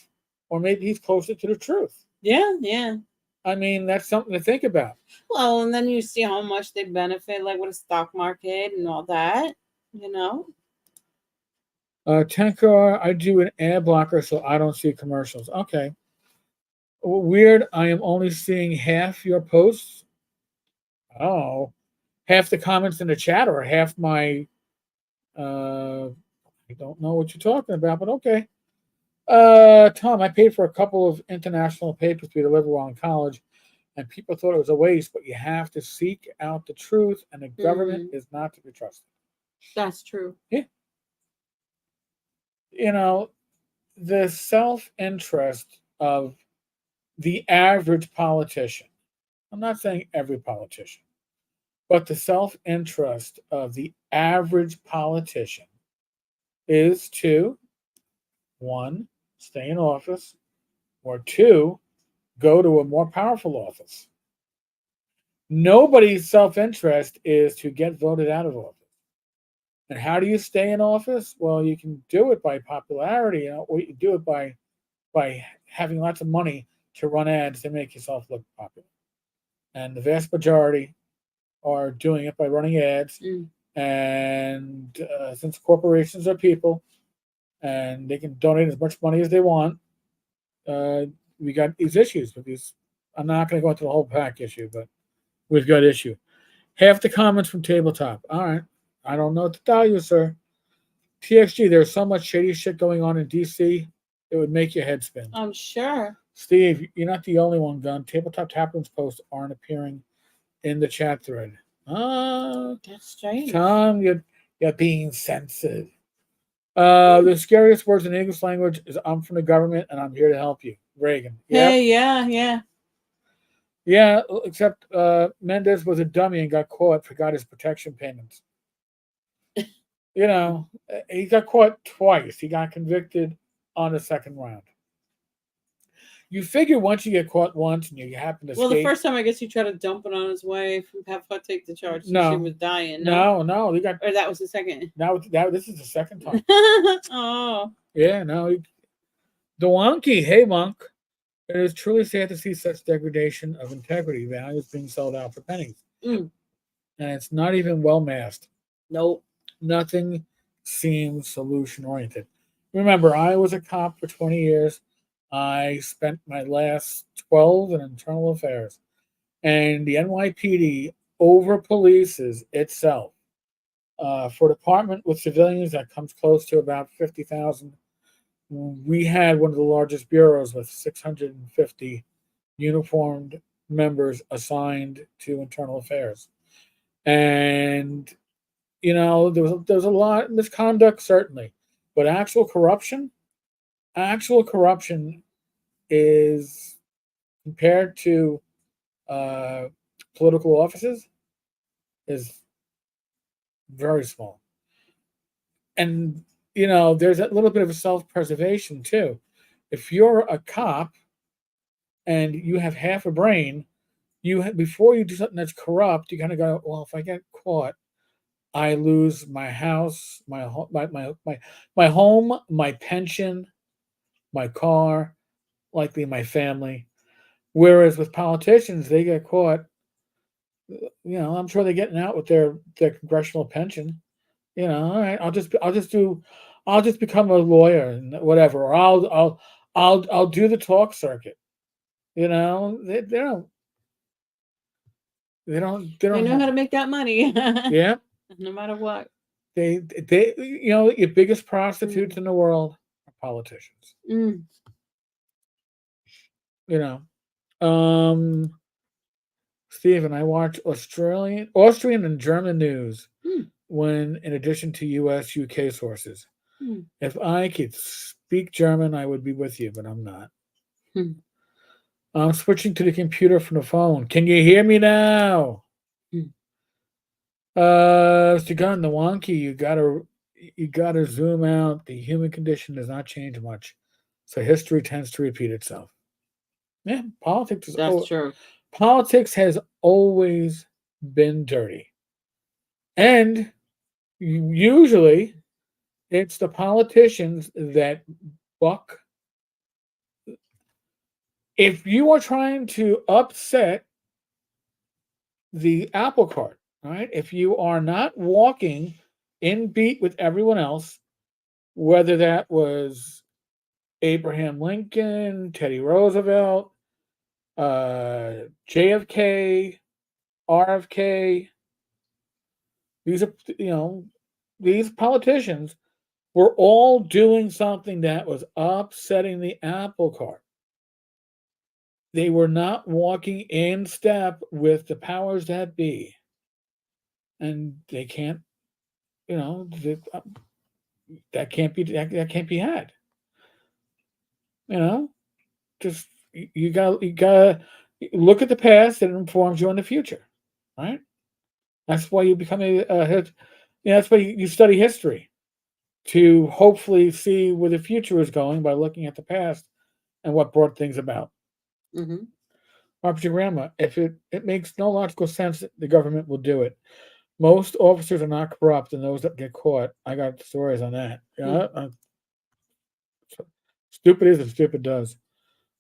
or maybe he's closer to the truth. Yeah. I mean, that's something to think about. Well, and then you see how much they benefit, like with the stock market and all that, Tenkar, I do an ad blocker so I don't see commercials. Okay. Weird, I am only seeing half your posts. Oh, half the comments in the chat or half my... I don't know what you're talking about, but okay. Tom, I paid for a couple of international papers to be delivered while in college, and people thought it was a waste, but you have to seek out the truth, and the government is not to be trusted. That's true. Yeah. The self-interest of the average politician, I'm not saying every politician, but the self-interest of the average politician is to one, stay in office, or two, go to a more powerful office. Nobody's self interest is to get voted out of office. And how do you stay in office? Well, you can do it by popularity, or you can do it by having lots of money to run ads to make yourself look popular. And the vast majority are doing it by running ads. Mm. And since corporations are people and they can donate as much money as they want, we got these issues with these. I'm not going to go into the whole pack issue, but we've got issue. Half the comments from tabletop. All right. I don't know what to tell you, sir. TXG, there's so much shady shit going on in DC, it would make your head spin. I'm sure. Steve, you're not the only one, Gun. Tabletop Taproom's posts aren't appearing in the chat thread. That's strange. Tom, you're being censored. The scariest words in English language is "I'm from the government and I'm here to help you." Reagan. Hey, yeah. Yeah, except Mendez was a dummy and got caught, forgot his protection payments. He got caught twice. He got convicted on the second round. You figure once you get caught once and you happen to Well, escape. the first time I guess he tried to dump it on his wife and have her take the charge. No. She was dying. No. He got. Or that was the second. Now this is the second time. Oh. Yeah, no. The wonky, hey monk. It is truly sad to see such degradation of integrity values being sold out for pennies. Mm. And it's not even well masked. Nope. Nothing seems solution oriented. Remember, I was a cop for 20 years. I spent my last 12 in internal affairs. And the NYPD over polices itself. For a department with civilians, that comes close to about 50,000. We had one of the largest bureaus with 650 uniformed members assigned to internal affairs. And, there was a lot of misconduct, certainly. But actual corruption is, compared to political offices, is very small. And there's a little bit of a self-preservation too. If you're a cop and you have half a brain, before you do something that's corrupt, you kind of go, well, if I get caught, I lose my house, my home, my pension, my car, likely my family. Whereas with politicians, they get caught. I'm sure they're getting out with their congressional pension. All right, I'll just become a lawyer and whatever, or I'll do the talk circuit. They don't They know how to make that money. Yeah. No matter what. They your biggest prostitutes in the world are politicians. Mm. Stephen, I watch Austrian and German news when, in addition to US, UK sources. If I could speak German, I would be with you, but I'm not. I'm switching to the computer from the phone. Can you hear me now? Mr. Gunn, the wonky, you gotta zoom out. The human condition does not change much, so history tends to repeat itself. Yeah, politics is That's true. Politics has always been dirty, and usually it's the politicians that buck. If you are trying to upset the apple cart, right? If you are not walking in beat with everyone else, whether that was Abraham Lincoln, Teddy Roosevelt, JFK, RFK, these politicians were all doing something that was upsetting the apple cart. They were not walking in step with the powers that be. And they can't, that can't be had. Just you gotta look at the past and it informs you on the future, right? That's why you become that's why you study history. to hopefully see where the future is going by looking at the past and what brought things about. Mm-hmm. Robert your grandma, if it makes no logical sense that the government will do it. Most officers are not corrupt, and those that get caught, I got stories on that. Yeah, stupid is as stupid does.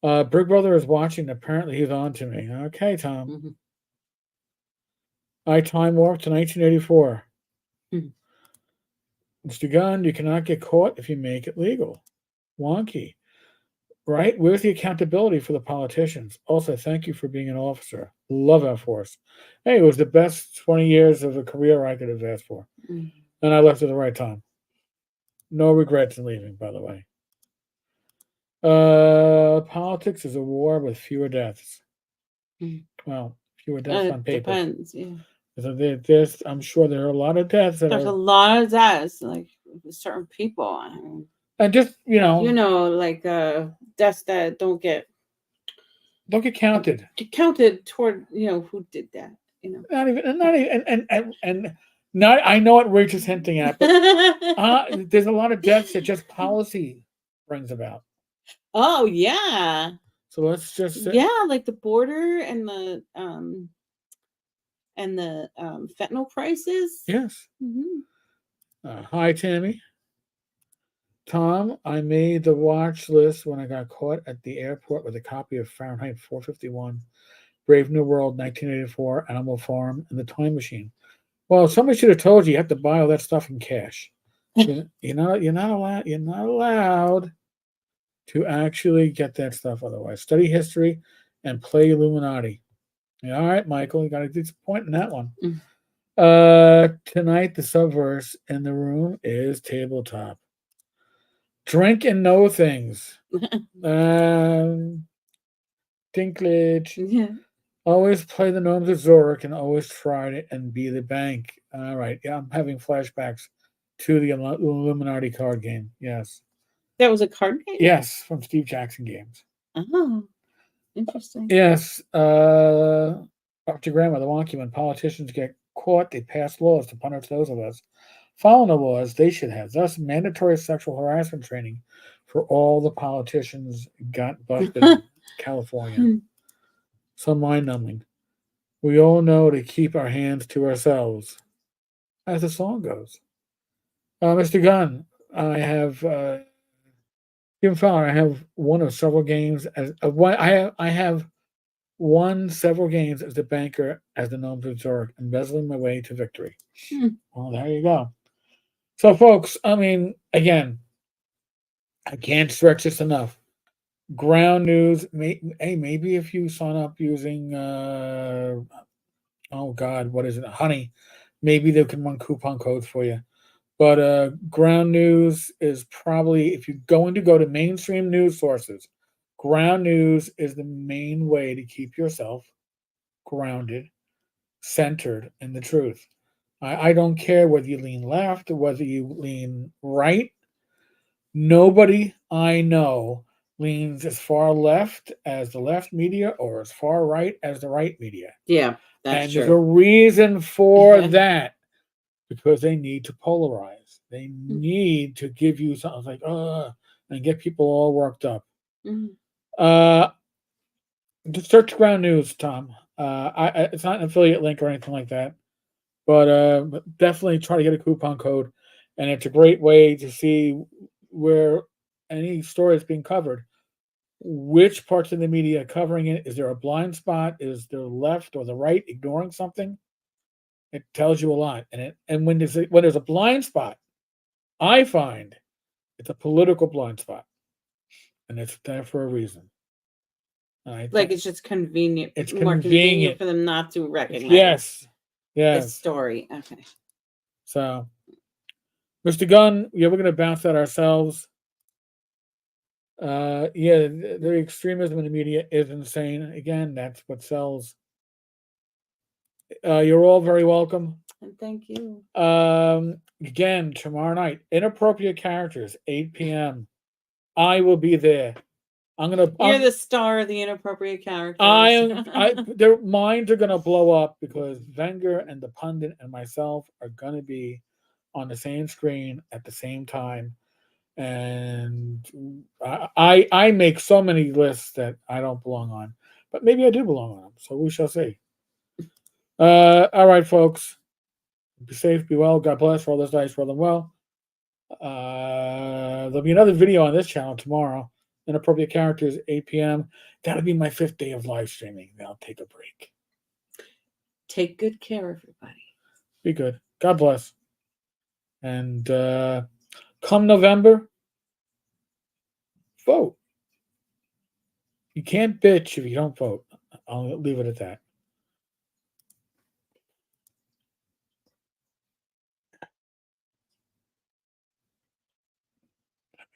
Big Brother is watching. Apparently, he's on to me. Okay, Tom. Mm-hmm. I time warp to 1984. Mm-hmm. Mr. Gunn, you cannot get caught if you make it legal. Wonky. Right? Where's the accountability for the politicians? Also, thank you for being an officer. Love our force. Hey, it was the best 20 years of a career I could have asked for. Mm-hmm. And I left at the right time. No regrets in leaving, by the way. Politics is a war with fewer deaths. Well, fewer deaths on It paper. depends. Yeah. So there's, I'm sure there are a lot of deaths that There's a are, lot of deaths, like with certain people. and just Like deaths that don't get counted. counted toward who did that. Not even, and not even, and not. I know what Rich is hinting at, but there's a lot of deaths that just policy brings about. Oh yeah, So let's just say, yeah, like the border and the fentanyl prices. yes. Mm-hmm. Hi, Tammy. Tom, I made the watch list when I got caught at the airport with a copy of Fahrenheit 451, Brave New World 1984, Animal Farm, and the Time Machine. Well, somebody should have told you have to buy all that stuff in cash. You're not allowed to actually get that stuff otherwise. Study history and play Illuminati. Yeah, all right, Michael, you got a point in that one. Tonight the subverse in the room is tabletop. Drink and know things. Dinklage. Yeah. Always play the Gnomes of Zurich and always try to and be the bank. All right. Yeah, I'm having flashbacks to the Illuminati card game. Yes. That was a card game? Yes, from Steve Jackson games. Oh, interesting. Yes. After Grandma, the wonky, when politicians get caught, they pass laws to punish those of us following the laws they should have. Thus, mandatory sexual harassment training for all the politicians got busted in California. So mind numbing. We all know to keep our hands to ourselves, as the song goes. Mr. Gunn, I have Jim Fowler. I have one of several games as one. I have won several games as the banker as the Gnomes of Zurich, embezzling my way to victory. Well, there you go. So, folks, I mean, again, I can't stretch this enough. Ground news. Hey, maybe if you sign up using, oh God, what is it? Honey. Maybe they can run coupon codes for you. But ground news is probably, if you're going to go to mainstream news sources, ground news is the main way to keep yourself grounded, centered in the truth. I don't care whether you lean left or whether you lean right. Nobody I know leans as far left as the left media or as far right as the right media. Yeah, that's and true. There's a reason for that, because they need to polarize. They need to give you something like, and get people all worked up. Just search Ground News, Tom. It's not an affiliate link or anything like that, but definitely try to get a coupon code, and it's a great way to see where any story is being covered. Which parts of the media are covering it? Is there a blind spot? Is there left or the right ignoring something? It tells you a lot, and when there's a blind spot, I find it's a political blind spot, and it's there for a reason. Like it's just convenient. It's more convenient for them not to recognize. Yes. The story. Okay. So, Mr. Gunn, we're going to bounce that ourselves. The extremism in the media is insane. Again, that's what sells. You're all very welcome. And thank you. Again, tomorrow night, Inappropriate Characters, 8 p.m. I will be there. You're the star of the Inappropriate Characters. Their minds are gonna blow up because Wenger and the pundit and myself are gonna be on the same screen at the same time. And I make so many lists that I don't belong on, but maybe I do belong on them. So we shall see. All right, folks. Be safe, be well. God bless. Roll those dice, roll them well. There'll be another video on this channel tomorrow. Inappropriate Characters, 8 p.m. That'll be my 5th day of live streaming. Then I'll take a break. Take good care, everybody. Be good. God bless. And come November, vote. You can't bitch if you don't vote. I'll leave it at that.